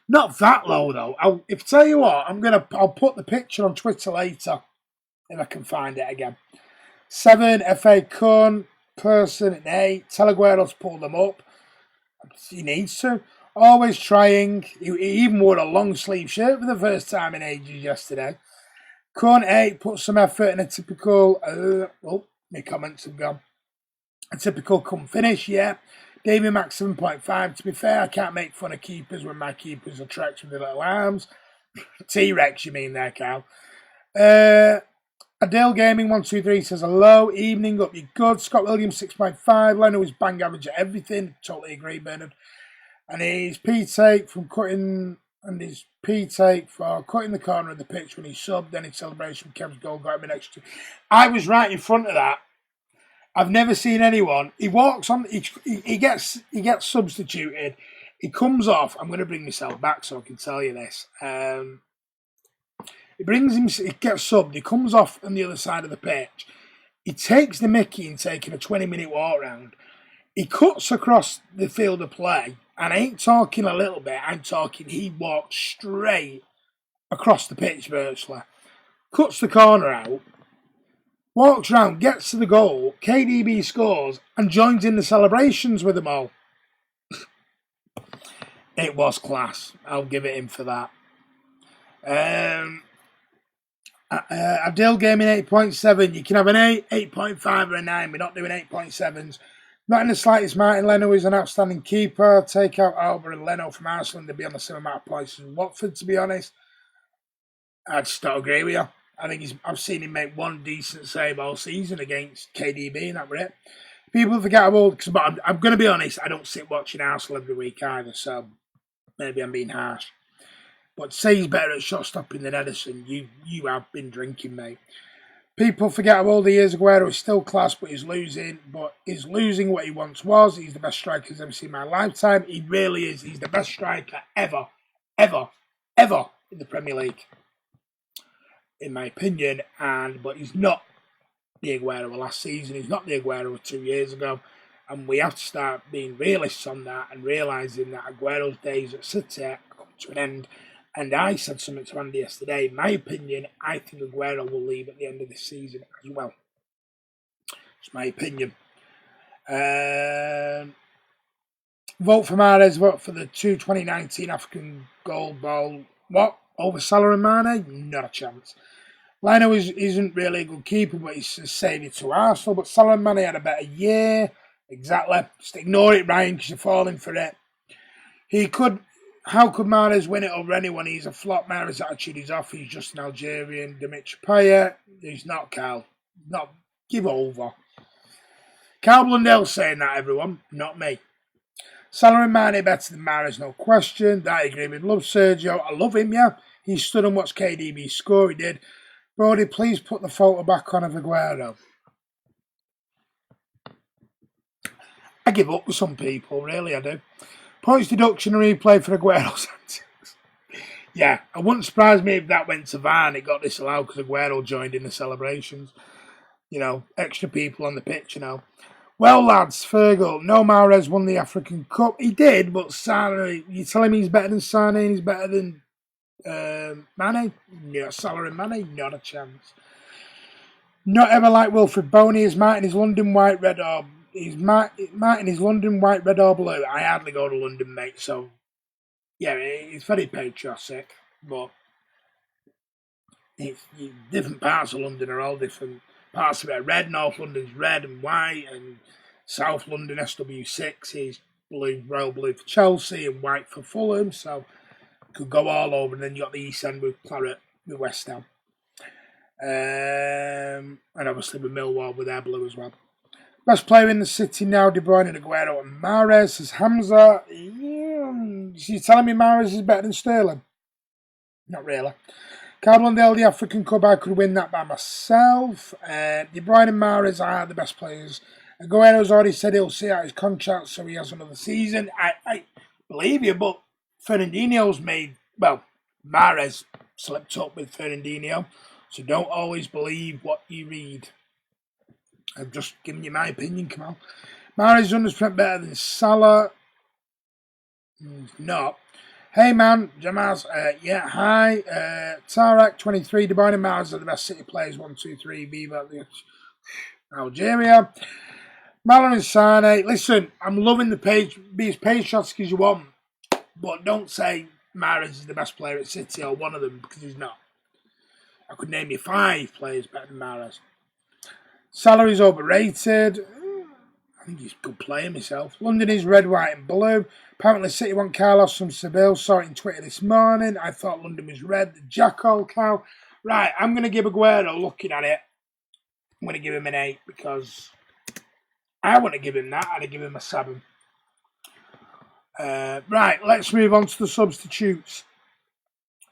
Not that low though. I'll tell you what, I'll put the picture on Twitter later if I can find it again. 7, FA Kun, Person an 8. Teleguero's pulled them up. He needs to. Always trying. He even wore a long sleeve shirt for the first time in ages yesterday. Kun 8 put some effort in a typical. My comments have gone. A typical come finish, yeah. Davy Max 7.5. To be fair, I can't make fun of keepers when my keepers are tracks with the little arms. T-Rex, you mean there, Cal. Adele Gaming 123 says hello. Evening, up you good. Scott Williams 6.5. Leno is bang average at everything. Totally agree, Bernard. And his P-take from cutting, and his P-take for cutting the corner of the pitch when he subbed. Then his celebration from Kev's goal got him an extra. I was right in front of that. I've never seen anyone. He walks on. He gets substituted. He comes off. I'm going to bring myself back so I can tell you this. He brings him. He gets subbed. He comes off on the other side of the pitch. He takes the mickey in taking a 20-minute walk round. He cuts across the field of play, and I ain't talking a little bit. I'm talking. He walked straight across the pitch virtually. Cuts the corner out. Walks round, gets to the goal, KDB scores, and joins in the celebrations with them all. It was class. I'll give it him for that. Abdil gave me 8.7. You can have an 8, 8.5 or a 9. We're not doing 8.7s. Not in the slightest. Martin Leno is an outstanding keeper. Take out Alba and Leno from Arsenal, they'll be on the same amount of points as Watford, to be honest. I just don't agree with you. I think I've seen him make one decent save all season against KDB, and that was it. People forget how old, but I'm going to be honest, I don't sit watching Arsenal every week either, so maybe I'm being harsh. But to say he's better at shot stopping than Ederson, you have been drinking, mate. People forget how old he is. Aguero is still class, but he's losing. But he's losing what he once was. He's the best striker I've ever seen in my lifetime. He really is. He's the best striker ever in the Premier League, in my opinion. But he's not the Aguero of last season. He's not the Aguero of 2 years ago. And we have to start being realists on that and realising that Aguero's days at City come to an end. And I said something to Andy yesterday. In my opinion, I think Aguero will leave at the end of this season as well. It's my opinion. Vote for Mahrez. Vote for the 2019 African Gold Ball. What? Over Salah and Mane? Not a chance. Leno isn't really a good keeper, but he's a saviour to Arsenal. But Salah and Mane had a better year. Exactly. Just ignore it, Ryan, because you're falling for it. How could Mahrez win it over anyone? He's a flop. Mahrez's attitude is off. He's just an Algerian. Dimitri Payet. He's not Cal. Not give over. Carl Blundell's saying that, everyone. Not me. Salah and Mane better than Mahrez, no question. That I agree with. Love Sergio. I love him, yeah. He stood and watched KDB score. He did. Brody, please put the photo back on of Aguero. I give up with some people, really, I do. Points deduction and replay for Aguero's antics. Yeah, it wouldn't surprise me if that went to VAR and it got disallowed because Aguero joined in the celebrations. You know, extra people on the pitch, you know. Well, lads, Fergal, no Mahrez won the African Cup. He did, but Salah, you telling me he's better than Sane and he's better than Mane? No, Salah and Mane, not a chance. Not ever like Wilfred Boney. Is Martin his London white, red or... Martin is London white, red or blue? I hardly go to London, mate, so yeah, it's very patriotic, but different parts of London are all different. Parts of it are red. North London's red and white, and South London SW6 is blue, royal blue for Chelsea and white for Fulham, so could go all over. And then you got the East End with Claret, with West Ham, and obviously with Millwall with their blue as well. Best player in the city now, De Bruyne and Aguero and Mahrez, says Hamza. You're telling me Mahrez is better than Sterling? Not really. Carl Blundell, the African Cup, I could win that by myself. De Bruyne and Mahrez are the best players. Aguero's already said he'll see out his contract, so he has another season. I believe you, but Fernandinho's made... Well, Mahrez slipped up with Fernandinho, so don't always believe what you read. I'm just giving you my opinion, come on. Mahrez 100% better than Salah. Not. Hey man, Jamal's, yeah, hi. Tarek 23, De Bruyne and Mahrez are the best City players. 1, 2, 3, Viva Algeria. Malin and Sane. Listen, I'm loving the page. Be as patriotic as you want, but don't say Mahrez is the best player at City or one of them, because he's not. I could name you 5 players better than Mahrez. Salah is overrated. I think he's a good player myself. London is red, white and blue. Apparently City want Carlos from Seville. Saw it in Twitter this morning. I thought London was red. The jackal cow. Right, I'm going to give Aguero, looking at it, I'm going to give him an 8 because I want to give him that. I'd give him a 7. Right, let's move on to the substitutes.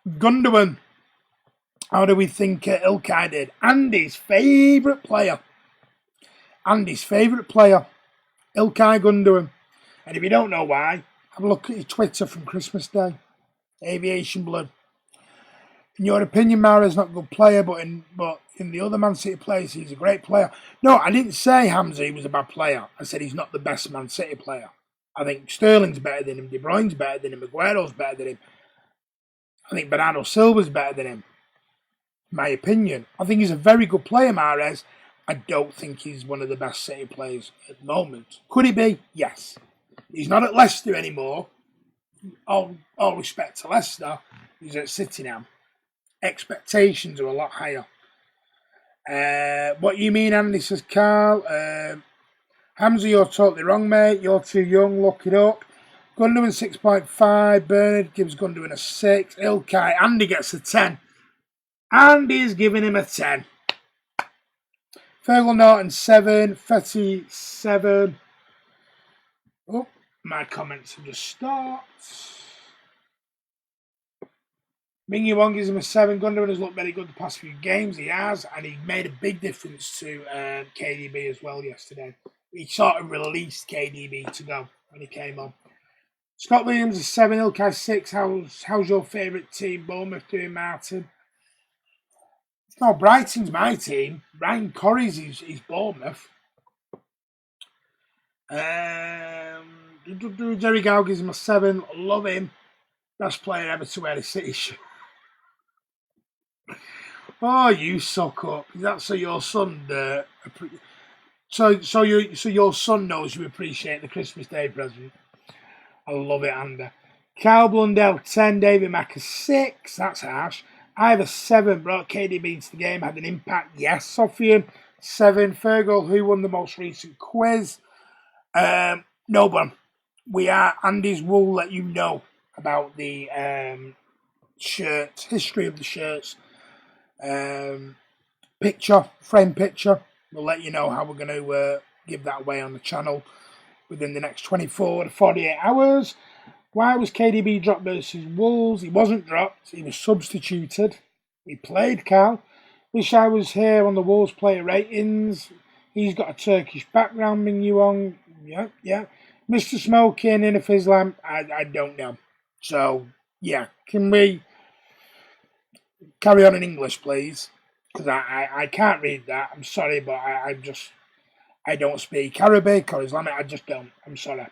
Gundogan. How do we think Ilkay did? Andy's favourite player. Ilkay Gundogan. And if you don't know why, have a look at his Twitter from Christmas Day. Aviation blood. In your opinion, Mahrez not a good player, but in the other Man City players, he's a great player. No, I didn't say Hamza he was a bad player. I said he's not the best Man City player. I think Sterling's better than him, De Bruyne's better than him, Aguero's better than him. I think Bernardo Silva's better than him. My opinion. I think he's a very good player, Mahrez. I don't think he's one of the best City players at the moment. Could he be? Yes. He's not at Leicester anymore. all respect to Leicester, he's at City now. Expectations are a lot higher. What you mean, Andy, says Carl. Hamza, you're totally wrong, mate. You're too young. Look it up. Gundogan 6.5. Bernard gives Gundogan a 6. Ilkay. Andy gets a 10. Andy's giving him a 10. Fergal Norton 7. Fetty 7. Oh, my comments have just stopped. Ming Wong gives him a 7. Gundogan has looked very good the past few games. He has, and he made a big difference to KDB as well yesterday. He sort of released KDB to go when he came on. Scott Williams is 7, Ilkay 6. How's your favourite team, Bournemouth, doing, Martin? No, Brighton's my team. Ryan Corrie's is Bournemouth. Jerry Gow gives him a 7. Love him. Best player ever to wear a City shirt. Oh, you suck up. That's so your son. So your son knows you appreciate the Christmas Day present. I love it, Andy. Carl Blundell 10. David Mack a 6. That's harsh. I have a 7. Brought KDB into the game. Had an impact. Yes, Sophia 7. Fergal, who won the most recent quiz? No one. We are. Andy's will let you know about the shirts, history of the shirts, frame picture. We'll let you know how we're going to give that away on the channel within the next 24 to 48 hours. Why was KDB dropped versus Wolves? He wasn't dropped. He was substituted. He played, Carl. Wish I was here on the Wolves player ratings. He's got a Turkish background, Ming Yuong. Yeah. Mr. Smoking in a Islam, I don't know. So, yeah. Can we carry on in English, please? Because I can't read that. I'm sorry, but I don't speak Arabic or Islamic. I just don't. I'm sorry.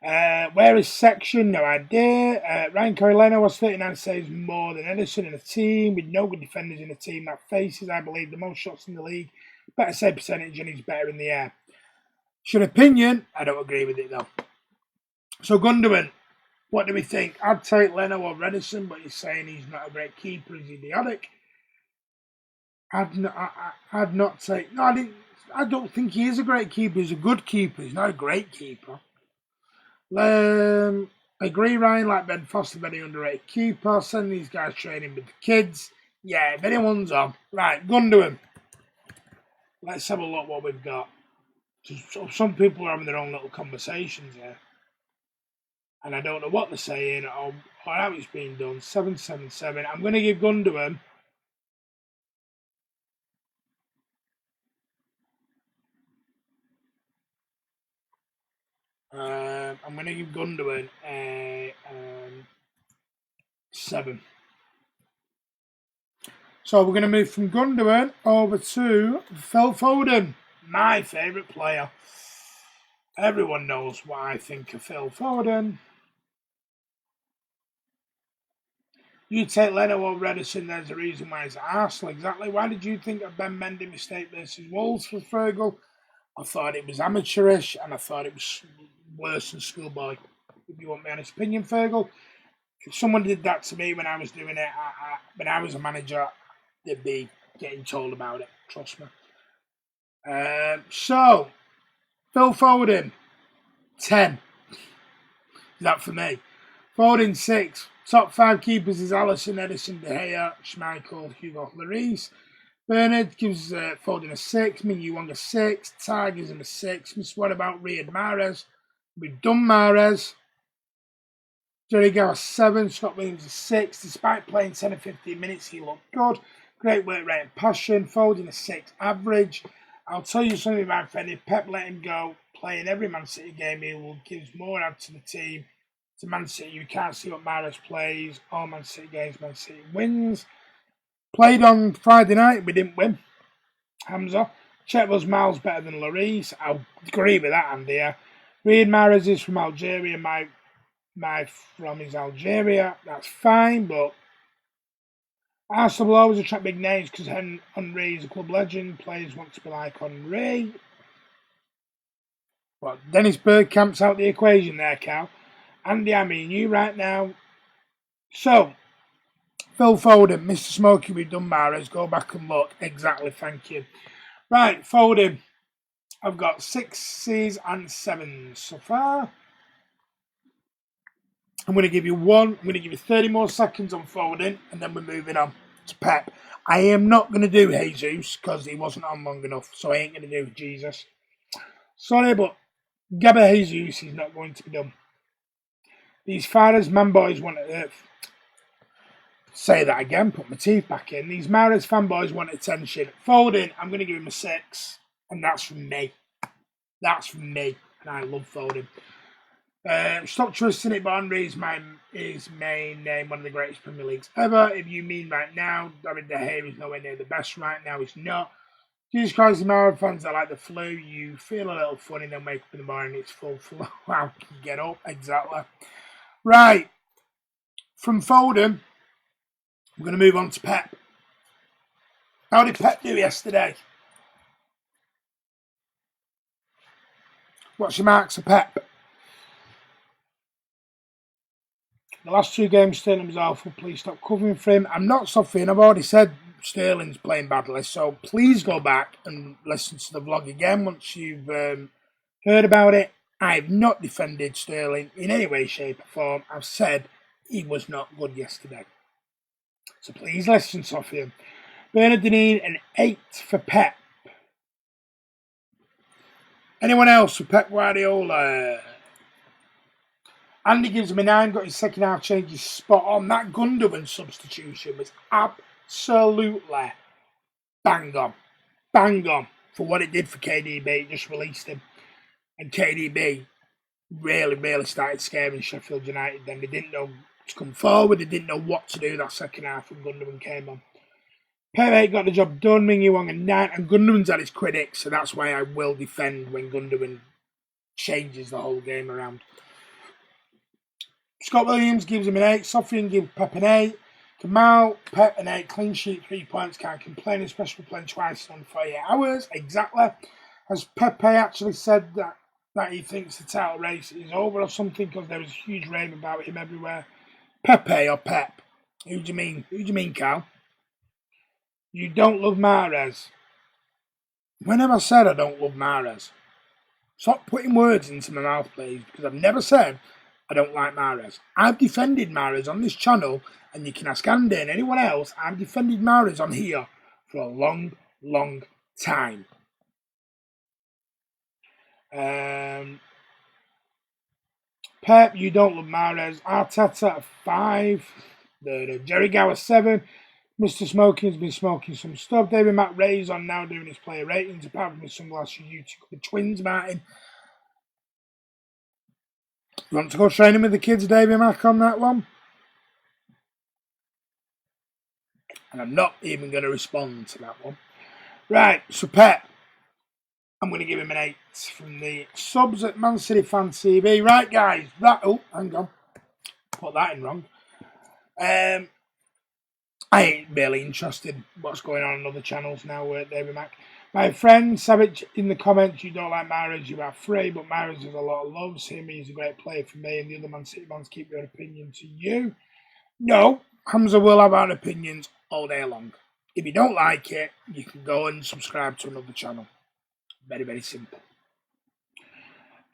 Where is Section? No idea. Ryan Corellano was 39 saves more than Edison in a team with no good defenders in a team that faces, I believe, the most shots in the league. Better save percentage and he's better in the air. Should opinion, I don't agree with it though. So Gundogan, what do we think? I'd take Leno or Redison, but he's saying he's not a great keeper. He's idiotic. I'd not take. No, I don't think he is a great keeper. He's a good keeper. He's not a great keeper. Agree, Ryan. Like Ben Foster, very underrated keeper. Send these guys training with the kids. Yeah, if anyone's on. Right, Gundogan. Let's have a look what we've got. So some people are having their own little conversations here. And I don't know what they're saying or how it's being done. 777. I'm going to give Gundogan. I'm going to give Gundogan a 7. So we're going to move from Gundogan over to Phil Foden, my favourite player. Everyone knows what I think of Phil Foden. You take Leno or Redison, there's a reason why it's Arsenal. Exactly. Why did you think of Ben Mendy mistake versus Wolves for Fergal? I thought it was amateurish and I thought it was worse than schoolboy. If you want my honest opinion, Fergal. If someone did that to me when I was doing it, when I was a manager, they'd be getting told about it. Trust me. So, Phil Foden, 10. Is that for me? Foden, 6. Top 5 keepers is Alisson, Edison, De Gea, Schmeichel, Hugo Lloris. Bernard gives Foden a 6. Ming Yuong a 6. Ty gives him a 6. What about Riyad Mahrez? We've done Mahrez. Jerry Gow a 7. Scott Williams a 6. Despite playing 10 or 15 minutes, he looked good. Great work rate and passion. Foden a 6 average. I'll tell you something about Fenny. Pep let him go. Playing every Man City game, he will give more out to the team. To Man City, you can't see what Mahrez plays. All Man City games, Man City wins. Played on Friday night, we didn't win. Hamza. Chet was miles better than Lloris. I'll agree with that, Andy. Riyad Mahrez is from Algeria. My from is Algeria. That's fine, but Arsenal will always attract big names because Henry is a club legend. Players want to be like Henry. Well, Dennis Bergkamp's out the equation there, Cal. Andy, I'm in you right now. So, Phil Foden, Mr. Smokey, we've done Mahrez. Go back and look. Exactly, thank you. Right, Foden. I've got 6s and 7s so far. I'm going to give you 30 more seconds on Foden, and then we're moving on to Pep. I am not going to do Jesus because he wasn't on long enough, so I ain't going to do Jesus. Sorry, but Gabba Jesus is not going to be done. These Fathers manboys want to say that again, put my teeth back in. These Mahrez fanboys want attention. Foden, I'm going to give him a 6, and that's from me. That's from me, and I love Foden. Stop trusting it, but Henry is my main name, one of the greatest Premier Leagues ever. If you mean right now, David De Gea is nowhere near the best right now. He's not. Jesus Christ, the Mario fans that like the flu, you feel a little funny, then wake up in the morning, it's full flu. How can you get up? Exactly. Right. From Foden, we're going to move on to Pep. How did Pep do yesterday? What's your marks of Pep? The last 2 games, Sterling was awful. Please stop covering for him. I'm not suffering. I've already said Sterling's playing badly. So please go back and listen to the vlog again once you've heard about it. I've not defended Sterling in any way, shape or form. I've said he was not good yesterday. So please listen, Sophia. Bernardo, an 8 for Pep. Anyone else for Pep Guardiola? Andy gives him a 9, got his second half changes spot on. That Gundogan substitution was absolutely bang on. Bang on for what it did for KDB. It just released him. And KDB really started scaring Sheffield United then. They didn't know to come forward. They didn't know what to do that second half when Gundogan came on. Pep got the job done. Ming Wong a 9. And Gundogan's had his critics, so that's why I will defend when Gundogan changes the whole game around. Scott Williams gives him an 8. Sofian gives Pep an 8. Kamal, Pep an 8. Clean sheet, 3 points. Can't complain, especially playing twice in 48 hours. Exactly. Has Pepe actually said that he thinks the title race is over or something? Because there was a huge rave about him everywhere. Pepe or Pep? Who do you mean? Who do you mean, Cal? You don't love Mahrez. When have I said I don't love Mahrez? Stop putting words into my mouth, please, because I've never said I don't like Mahrez. I've defended Mahrez on this channel, and you can ask Andy and anyone else, I've defended Mahrez on here for a long time. Pep, you don't love Mahrez. Arteta at 5. Jerry Gower 7. Mr. Smoking has been smoking some stuff. David Matt Ray's on now doing his player ratings. Apart from his sunglasses, YouTube the twins, Martin. You want to go training with the kids, David Mack, on that one? And I'm not even going to respond to that one. Right, so Pep, I'm going to give him an 8 from the subs at Man City Fan TV. Right, guys, hang on. Put that in wrong. I ain't really interested in what's going on other channels now, David Mack. My friend Savage in the comments, you don't like Mahrez, you are free, but Mahrez has a lot of loves him. He's a great player for me, and the other Man City fans keep your opinion to you. No, Hamza will have our opinions all day long. If you don't like it, you can go and subscribe to another channel. Very simple.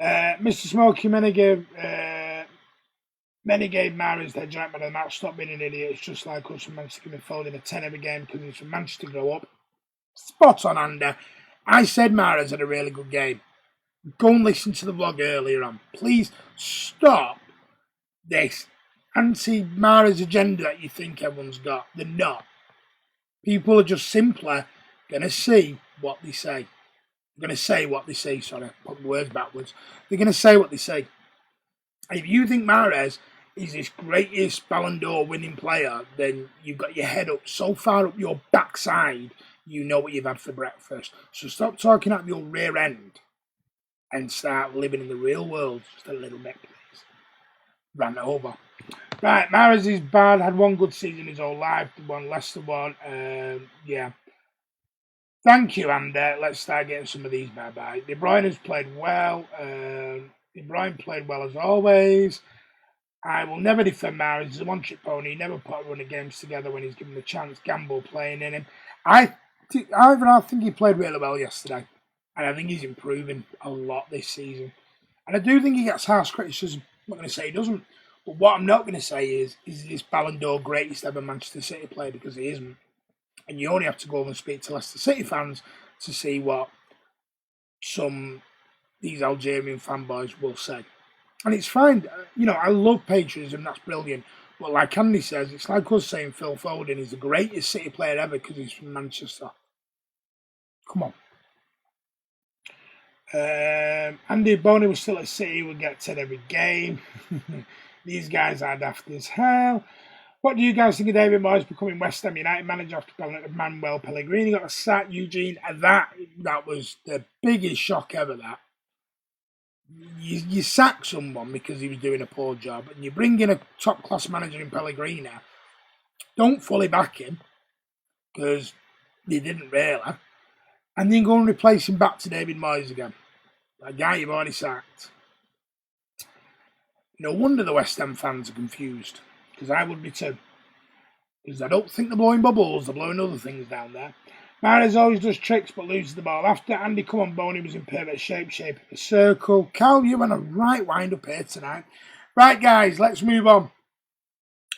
Mr. Smokey, many gave Mahrez their giant man of the match. Stop being an idiot. It's just like us from Manchester giving Foden a 10 every game because he's from Manchester to grow up. Spot on, Andy. I said Mahrez had a really good game. Go and listen to the vlog earlier on. Please stop this anti-Mahrez agenda that you think everyone's got. They're not. People are just simply going to see what they say. They're going to say what they say, sorry. Put the words backwards. They're going to say what they say. If you think Mahrez is this greatest Ballon d'Or winning player, then you've got your head up so far up your backside, you know what you've had for breakfast. So stop talking out of your rear end and start living in the real world just a little bit, please. Ran it over. Right, Mahrez is bad. Had one good season his whole life. The one Leicester one. Yeah. Thank you, Andy. Let's start getting some of these bye-bye. De Bruyne has played well. De Bruyne played well as always. I will never defend Mahrez. He's a one-trick pony. He never put a run of games together when he's given the chance. Gamble playing in him. I think he played really well yesterday. And I think he's improving a lot this season. And I do think he gets harsh criticism. I'm not going to say he doesn't. But what I'm not going to say is this Ballon d'Or greatest ever Manchester City player, because he isn't. And you only have to go over and speak to Leicester City fans to see what these Algerian fanboys will say. And it's fine. You know, I love patriotism. That's brilliant. But like Andy says, it's like us saying Phil Foden is the greatest City player ever because he's from Manchester. Come on. Andy Boney was still at City, would get 10 every game. These guys are daft as hell. What do you guys think of David Moyes becoming West Ham United manager after Manuel Pellegrini got a sack? Eugene, that was the biggest shock ever, that. You sack someone because he was doing a poor job, and you bring in a top-class manager in Pellegrini. Don't fully back him, because they didn't really. And then go and replace him back to David Moyes again. That guy you've already sacked. No wonder the West Ham fans are confused, because I would be too. Because I don't think they're blowing bubbles, they're blowing other things down there. Mahrez always does tricks but loses the ball after. Andy Come On Boney was in perfect shape of the circle. Cal, you went a right wind up here tonight. Right, guys, let's move on.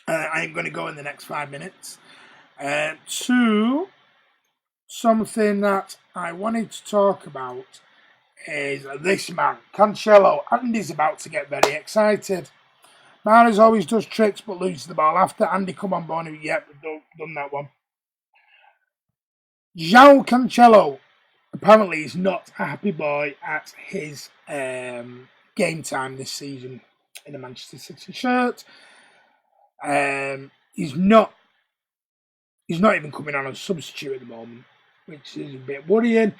I am going to go in the next 5 minutes to something that I wanted to talk about is this man, Cancelo. Andy's about to get very excited. Mahrez always does tricks but loses the ball after. Andy Come On Boney, yep, done that one. João Cancelo apparently is not a happy boy at his game time this season in a Manchester City shirt. He's not even coming on as substitute at the moment, which is a bit worrying.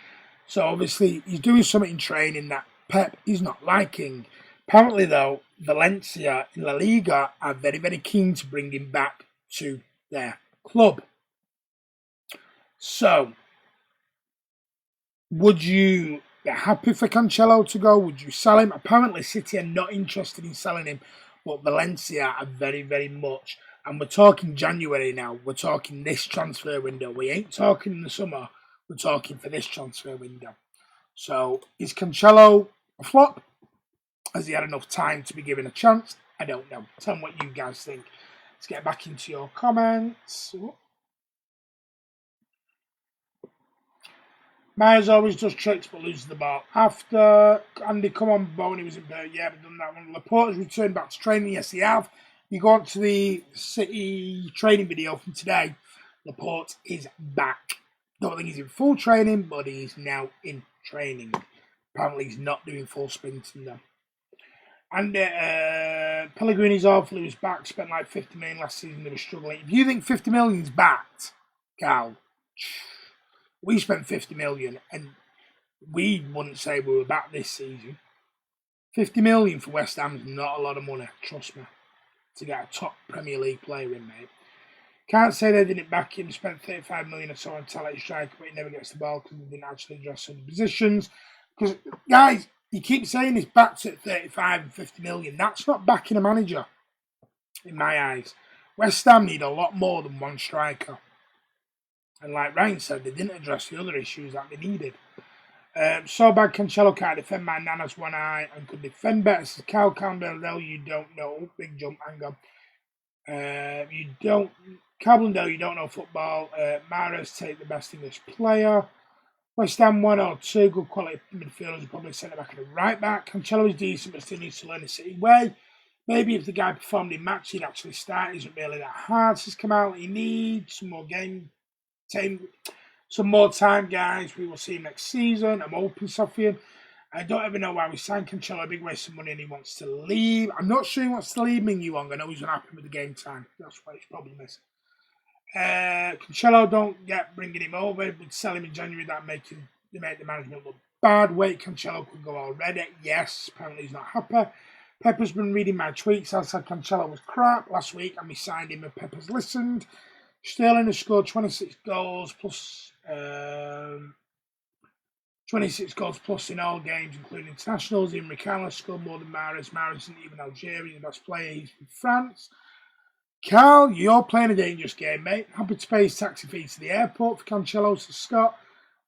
So obviously he's doing something in training that Pep is not liking. Apparently though, Valencia in La Liga are very, very keen to bring him back to their club. So, would you be happy for Cancelo to go? Would you sell him? Apparently City are not interested in selling him, but Valencia are very, very much. And we're talking January now. We're talking this transfer window. We ain't talking in the summer. We're talking for this transfer window. So, is Cancelo a flop? Has he had enough time to be given a chance? I don't know. Tell me what you guys think. Let's get back into your comments. Mahrez always does tricks but loses the ball after. Andy Come On Boney was in there. Yeah, we've done that one. Laporte has returned back to training. Yes, he have. You go on to the City training video from today. Laporte is back. Don't think he's in full training, but he's now in training. Apparently he's not doing full sprinting though. And Pellegrini's awful. He was back. Spent like 50 million last season. They were struggling. If you think 50 million's backed, Cal, we spent 50 million and we wouldn't say we were back this season. 50 million for West Ham is not a lot of money, trust me, to get a top Premier League player in, mate. Can't say they didn't back him. Spent 35 million or so on talented striker, but he never gets the ball because they didn't actually address any positions. Because, guys, you keep saying he's backed at 35 and 50 million. That's not backing a manager, in my eyes. West Ham need a lot more than one striker. And like Ryan said, they didn't address the other issues that they needed. So bad Cancelo can't defend. My nana's one eye and could defend better. Says Cal Campbell, you don't know. Big jump, hang on. Cablendale, you don't know football. Mahrez, take the best English player. West Ham 1 or 2 good quality midfielders, probably centre back and a right back. Cancelo is decent, but still needs to learn the City way. Maybe if the guy performed in match, he'd actually start. It isn't really that hard. Says Kamal, he needs some more some more time, guys. We will see him next season. I'm hoping Suffian. I don't ever know why we signed Cancelo. A big waste of money and he wants to leave. I'm not sure he wants to leave Ming Yuang. I know he's unhappy with the game time. That's what his problem is. Cancelo, don't get bringing him over. We'd sell him in January. That make the management look bad. Wait, Cancelo could go already. Yes, apparently he's not happy. Pepper's been reading my tweets. I said Cancelo was crap last week and we signed him and Pepper's listened. Sterling has scored 26 goals plus 26 goals plus in all games, including internationals. In Riccardo scored more than Mahrez. Mahrez isn't even Algeria's best player. He's from France. Carl, you're playing a dangerous game, mate. Happy to pay his taxi fee to the airport for Cancelo to Scott.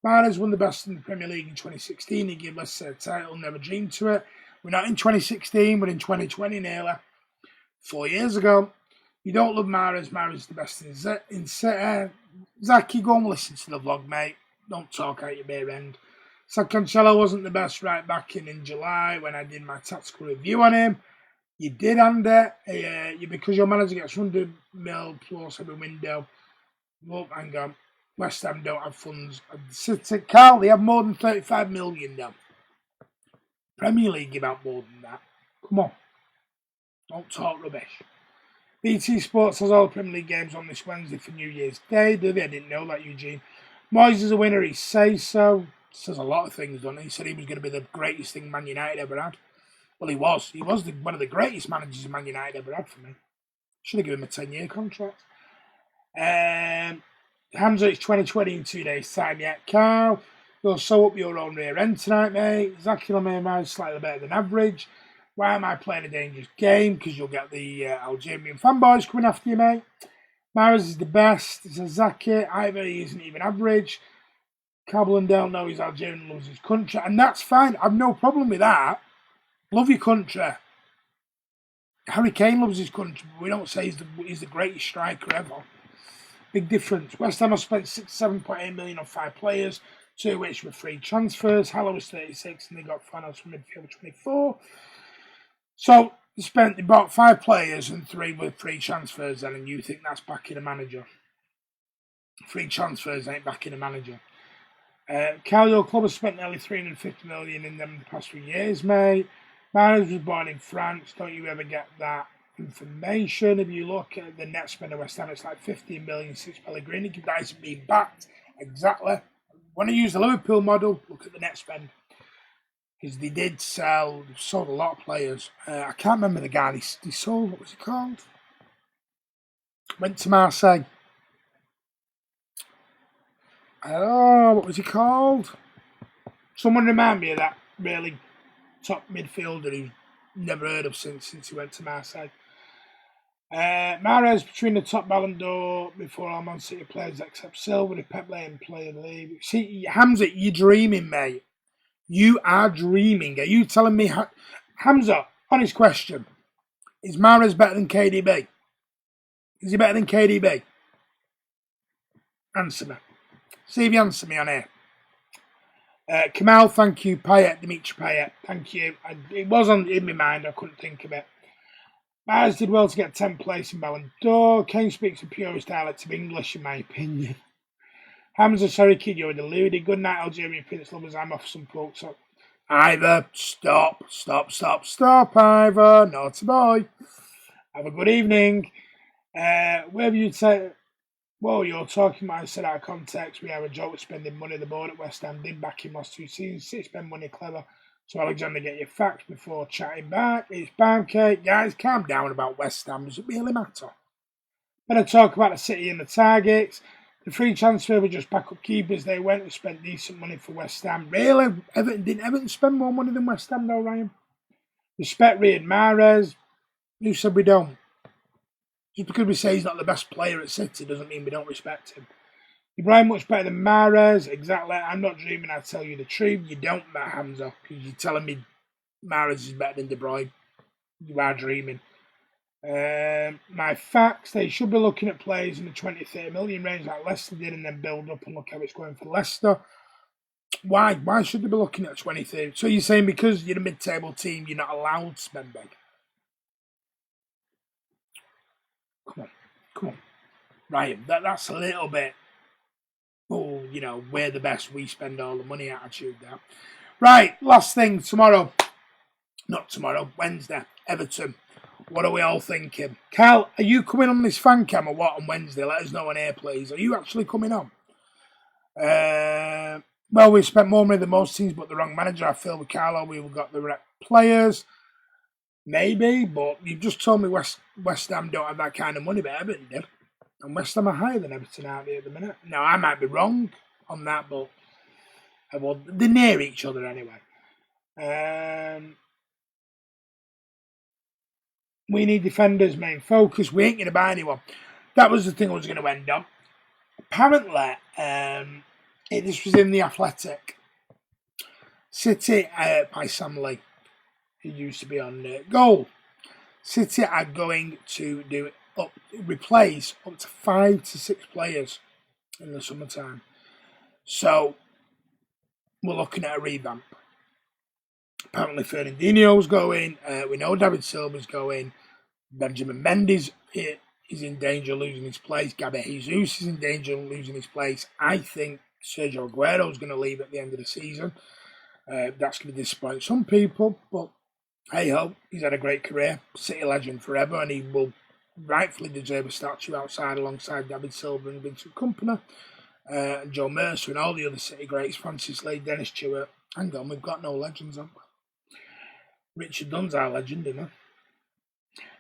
Mahrez won the best in the Premier League in 2016. He gave us a title, never dreamed to it. We're not in 2016, we're in 2020 nearly. 4 years ago. You don't love Mahrez. Mahrez is the best in Zaki, go and listen to the vlog, mate. Don't talk out your bare end. So Cancelo wasn't the best right back in July when I did my tactical review on him. You did, Andy. Because your manager gets 100 mil plus every window. Well, hang on. West Ham don't have funds. City, Carl, they have more than 35 million now. Premier League give out more than that. Come on. Don't talk rubbish. BT Sports has all the Premier League games on this Wednesday for New Year's Day, do they? I didn't know that, Eugene. Moyes is a winner, he says so. Says a lot of things, doesn't he? He said he was going to be the greatest thing Man United ever had. Well, he was. He was one of the greatest managers Man United ever had for me. Should have given him a 10-year contract. Hamza, it's 2020 in 2 days' time yet. Carl, you'll sew up your own rear end tonight, mate. Zaki Lamema is slightly better than average. Why am I playing a dangerous game? Because you'll get the Algerian fanboys coming after you, mate. Mahrez is the best. It's a Zaki. Ivory isn't even average. Caballendale knows he's Algerian, loves his country. And that's fine. I've no problem with that. Love your country. Harry Kane loves his country, but we don't say he's the greatest striker ever. Big difference. West Ham have spent 67.8 million on 5 players, 2 of which were free transfers. Haller was 36 and they got finals from midfield 24. So they bought 5 players and 3 were free transfers then, and you think that's backing a manager. Free transfers ain't backing a manager. Carl, your club has spent nearly 350 million in them the past few years, mate. Mahrez was born in France. Don't you ever get that information? If you look at the net spend of West Ham, it's like 15 million since Pellegrini. That isn't being backed. Exactly. When I use the Liverpool model, look at the net spend. Because they sold a lot of players. I can't remember the guy they sold. What was he called? Went to Marseille. Oh, what was he called? Someone remind me of that really top midfielder who's never heard of since he went to Marseille. Mahrez between the top Ballon d'Or before all Man City players except Silva, if Pep let him play in the league. See, Hamza, you're dreaming, mate. You are dreaming. Are you telling me... Hamza, honest question. Is Mahrez better than KDB? Is he better than KDB? Answer me. See if you answer me on here. Kamal, thank you. Payet, Dimitri Payet, thank you. It wasn't in my mind. I couldn't think of it. Mahrez did well to get 10th place in Ballon d'Or. Kane speaks the purest dialect of English, in my opinion. Hamza, sorry kid, you're deluded. Good night, Algerian Prince lovers. I'm off some folks. So, Ivor, stop, Ivor. Naughty boy. Have a good evening. Wherever you take... Well, you're talking about, I said out of context, we have a joke with spending money. The board at West Ham did back him last 2 seasons. City spend money clever. So Alexander, get your facts before chatting back. It's Pancake. Guys, calm down about West Ham. Does it really matter? Better talk about the City and the targets. The free transfer were just backup keepers. They went and spent decent money for West Ham. Really? Didn't Everton spend more money than West Ham though, Ryan? Respect Riyad Mahrez. Who said we don't? Just because we say he's not the best player at City doesn't mean we don't respect him. Ibrahim much better than Mahrez. Exactly. I'm not dreaming, I tell you the truth. You don't, Matt Hamza, because you're telling me Mahrez is better than De Bruyne. You are dreaming. My facts, they should be looking at players in the 20-30 million range like Leicester did and then build up and look how it's going for Leicester. Why? Why should they be looking at 20-30? So you're saying because you're a mid-table team, you're not allowed to spend big? Come on. Right, that's a little bit, we're the best, we spend all the money attitude there. Right, last thing, Wednesday, Everton. What are we all thinking? Cal, are you coming on this fan cam or what on Wednesday? Let us know on air, please. Are you actually coming on? Well, we spent more money than most teams, but the wrong manager. I feel with Carlo, we've got the right players. Maybe, but you've just told me West Ham don't have that kind of money, but Everton did. And West Ham are higher than Everton, aren't they, at the minute? Now, I might be wrong on that, but Well, they're near each other anyway. We need defenders, main focus. We ain't going to buy anyone. That was the thing I was going to end on. Apparently, this was in The Athletic. City, by Sam Lee, who used to be on Goal. City are going to replace up to 5 to 6 players in the summertime. So, we're looking at a revamp. Apparently, Fernandinho's going. We know David Silva's going. Benjamin Mendes is in danger of losing his place. Gabriel Jesus is in danger of losing his place. I think Sergio Aguero's going to leave at the end of the season. That's going to disappoint some people, but hey ho, he's had a great career, City legend forever, and he will rightfully deserve a statue outside alongside David Silva and Vincent Kompany, and Joe Mercer and all the other City greats, Francis Lee, Dennis Stewart. Hang on, we've got no legends on. Richard Dunn's our legend, isn't he?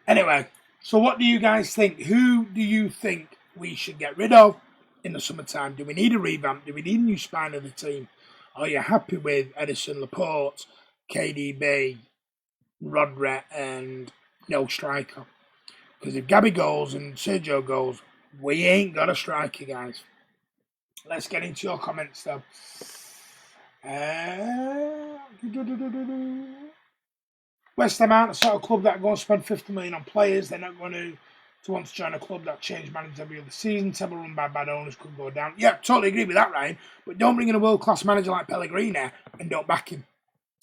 Anyway, so what do you guys think? Who do you think we should get rid of in the summertime? Do we need a revamp? Do we need a new spine of the team? Are you happy with Edison, Laporte, KDB, Rodri, and no striker? Because if Gabby goes and Sergio goes, we ain't got a striker, guys. Let's get into your comments, though. West Ham aren't the sort of club that are going to spend 50 million on players. They're not going to want to join a club that change managers every other season. Table run by bad owners could go down. Yeah, totally agree with that, Ryan. But don't bring in a world-class manager like Pellegrini and don't back him.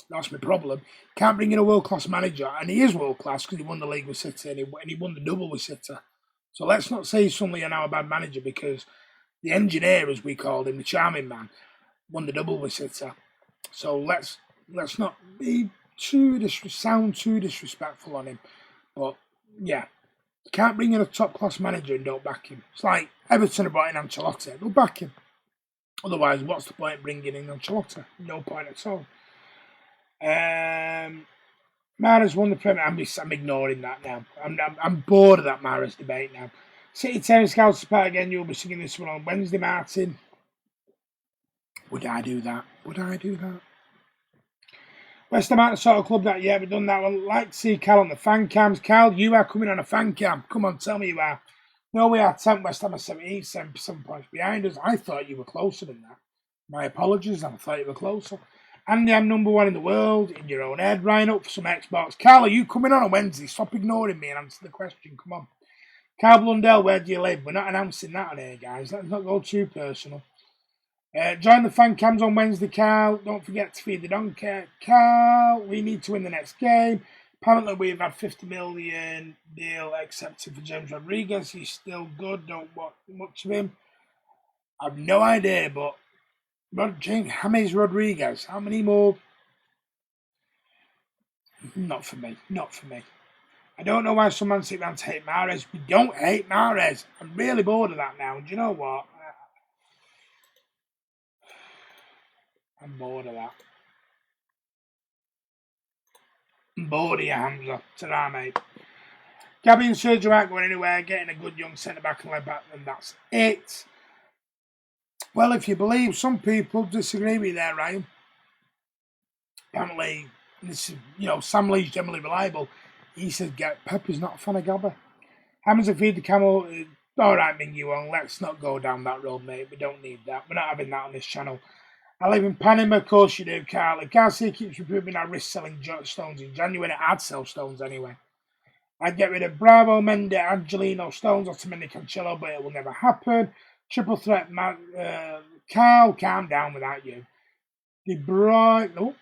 That's my problem. Can't bring in a world-class manager, and he is world-class because he won the league with City and he won the double with City. So let's not say he's suddenly now a bad manager because the engineer, as we called him, the charming man, won the double with City. So let's not be too disrespectful on him. But yeah, you can't bring in a top-class manager and don't back him. It's like Everton have brought in Ancelotti. They'll back him. Otherwise, what's the point of bringing in Ancelotti? No point at all. Mahrez won the Premier. I'm ignoring that now. I'm bored of that Mahrez debate now. City telling scouts to part again. You'll be singing this one on Wednesday, Martin. Would I do that? West Ham aren't the sort of club that we've done that one. Like to see Cal on the fan cams. Cal, you are coming on a fan cam. Come on, tell me you are. No, we are 10th. West Ham are 17, 7 points behind us. I thought you were closer than that. My apologies. I thought you were closer. Andy, I'm number 1 in the world in your own head. Ryan, up for some Xbox. Carl, are you coming on Wednesday? Stop ignoring me and answer the question. Come on. Carl Blundell, where do you live? We're not announcing that on here, guys. Let's not go too personal. Join the fan cams on Wednesday, Carl. Don't forget to feed the donkey. Carl, we need to win the next game. Apparently, we've had 50 million deal accepted for James Rodriguez. He's still good. Don't want much of him. I've no idea, but James Rodriguez, how many more? Not for me. I don't know why some Man City fans hate Mahrez. We don't hate Mahrez. I'm really bored of that now. Do you know what? I'm bored of that. I'm bored of you, Hamza. Ta-ra, mate. Gabby and Sergio aren't going anywhere. Getting a good young centre-back and left-back, and that's it. Well, if you believe, some people disagree with you there, Ryan. Apparently, Sam Lee's generally reliable. He says Pep is not a fan of Gabby. Hamza feed the camel. All right, Ming Yuan, let's not go down that road, mate. We don't need that. We're not having that on this channel. I live in Panama, of course you do, Carl. If Garcia keeps improving our risk selling stones in January, I'd sell stones anyway. I'd get rid of Bravo, Mendes, Angelino, Stones, Otamendi, Cancelo, but it will never happen. Triple threat, Carl, calm down without you. De Bruyne,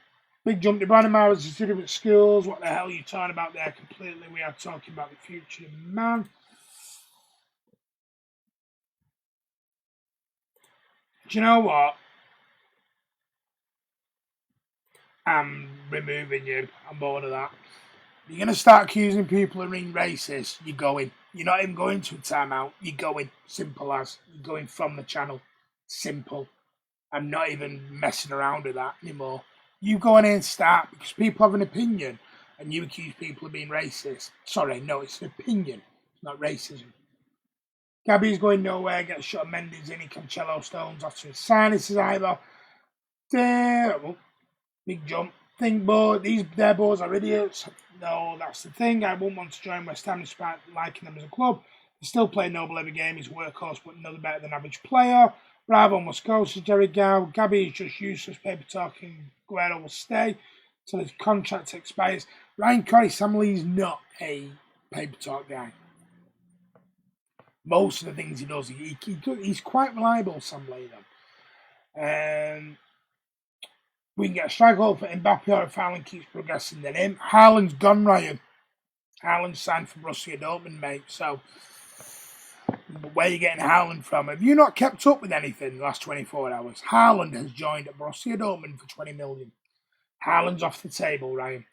big jump. De Bruyne and Mahrez are 2 different schools. What the hell are you talking about there completely? We are talking about the future of man. Do you know what? I'm removing you. I'm bored of that. You're going to start accusing people of being racist. You're going. You're not even going to a timeout. You're going. Simple as. You're going from the channel. Simple. I'm not even messing around with that anymore. You go in and start because people have an opinion and you accuse people of being racist. Sorry, no, it's an opinion. It's not racism. Gabby's going nowhere. Gets shot of Mendes in. Cancelo Stones off to his sign. This is either. Big jump. Think board. Their boards are idiots. No, that's the thing. I wouldn't want to join West Ham despite liking them as a club. They still play noble every game. He's a workhorse, but another better than average player. Bravo must go, says Jerry Gow. Gabby is just useless paper talking. Guerrero will stay till his contract expires. Ryan Corey Sam Lee's not a paper talk guy. Most of the things he does, he's quite reliable, Sam Lee, though. We can get a strike goal for Mbappe or if Haaland keeps progressing than him. Haaland's gone, Ryan. Haaland's signed for Borussia Dortmund, mate. So, where are you getting Haaland from? Have you not kept up with anything in the last 24 hours? Haaland has joined Borussia Dortmund for 20 million. Haaland's off the table, Ryan.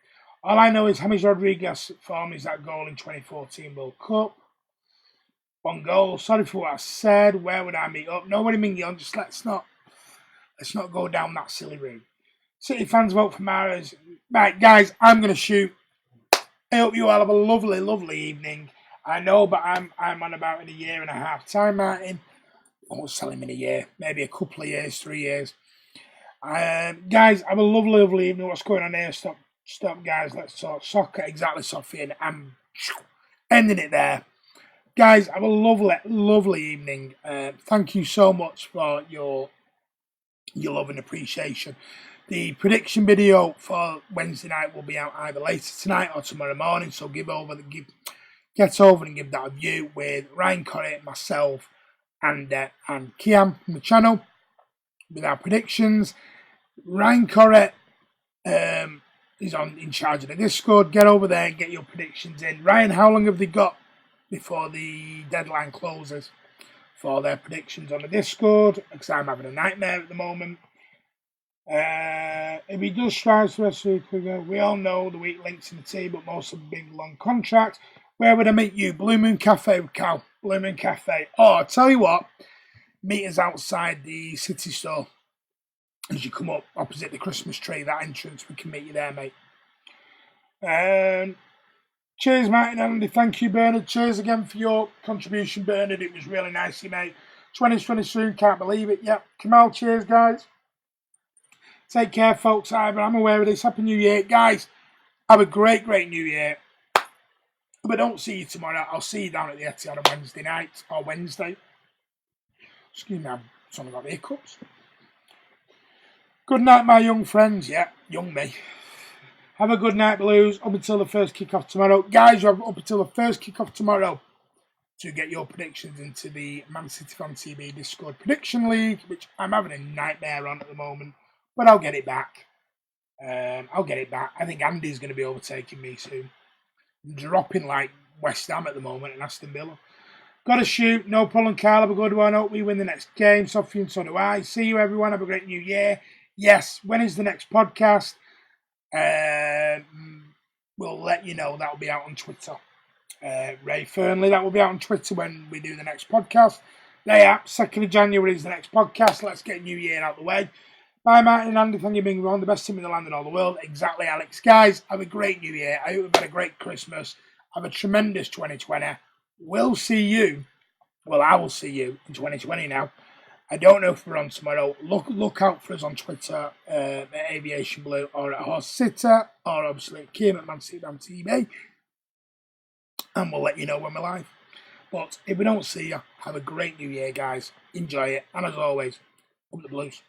All I know is James Rodriguez form is that goal in 2014 World Cup. One goal. Sorry for what I said. Where would I meet up? Nobody Mignon. Just let's not go down that silly route. City fans vote for Mahrez. Right, guys, I'm going to shoot. I hope you all have a lovely, lovely evening. I know, but I'm on about in a year and a half time, Martin. I won't sell him in a year. Maybe a couple of years, 3 years. Guys, have a lovely, lovely evening. What's going on here? Stop, guys. Let's talk soccer. Exactly, Sophie. And I'm ending it there. Guys, have a lovely, lovely evening. Thank you so much for your love and appreciation. The prediction video for Wednesday night will be out either later tonight or tomorrow morning. So get over and give that a view with Ryan Corey, myself, and Kiam from the channel with our predictions. Ryan Corey is in charge of the Discord. Get over there and get your predictions in. Ryan, how long have they got before the deadline closes for their predictions on the Discord? Because I'm having a nightmare at the moment. If he does strive for the rest of the week, we all know the weak links in the team, but most of them big long contracts. Where would I meet you? Blue Moon Cafe with Cal. Blue Moon Cafe. Oh, I'll tell you what. Meet us outside the city store. As you come up opposite the Christmas tree, that entrance, we can meet you there, mate. Cheers, Martin and Andy. Thank you, Bernard. Cheers again for your contribution, Bernard. It was really nice, mate. 2020 soon, can't believe it. Yep. Kamal, cheers, guys. Take care, folks. I'm aware of this. Happy New Year. Guys, have a great, great New Year. If I don't see you tomorrow, I'll see you down at the Etihad on Wednesday night or Wednesday. Excuse me, I've suddenly got the hiccups. Good night, my young friends. Yeah, young me. Have a good night, Blues. Up until the first kickoff tomorrow. Guys, you have up until the first kickoff tomorrow to get your predictions into the Man City Fan TV Discord Prediction League, which I'm having a nightmare on at the moment. But I'll get it back. I think Andy's going to be overtaking me soon. I'm dropping like West Ham at the moment and Aston Villa. Got to shoot. No problem, Carl. Have a good one. Hope we win the next game. Sophie and so do I. See you, everyone. Have a great New Year. Yes, when is the next podcast? We'll let you know. That will be out on Twitter. Ray Fernley, that will be out on Twitter when we do the next podcast. There, 2nd of January is the next podcast. Let's get New Year out of the way. Bye, Martin and Andy. Thank you for being on the best team in the land and all the world. Exactly, Alex. Guys, have a great New Year. I hope you've had a great Christmas. Have a tremendous 2020. We'll see you. Well, I will see you in 2020 now. I don't know if we're on tomorrow. Look out for us on Twitter at Aviation Blue or at Horse Sitter or obviously at Kiam at Man City Fan TV. And we'll let you know when we're live. But if we don't see you, have a great New Year, guys. Enjoy it. And as always, up the Blues.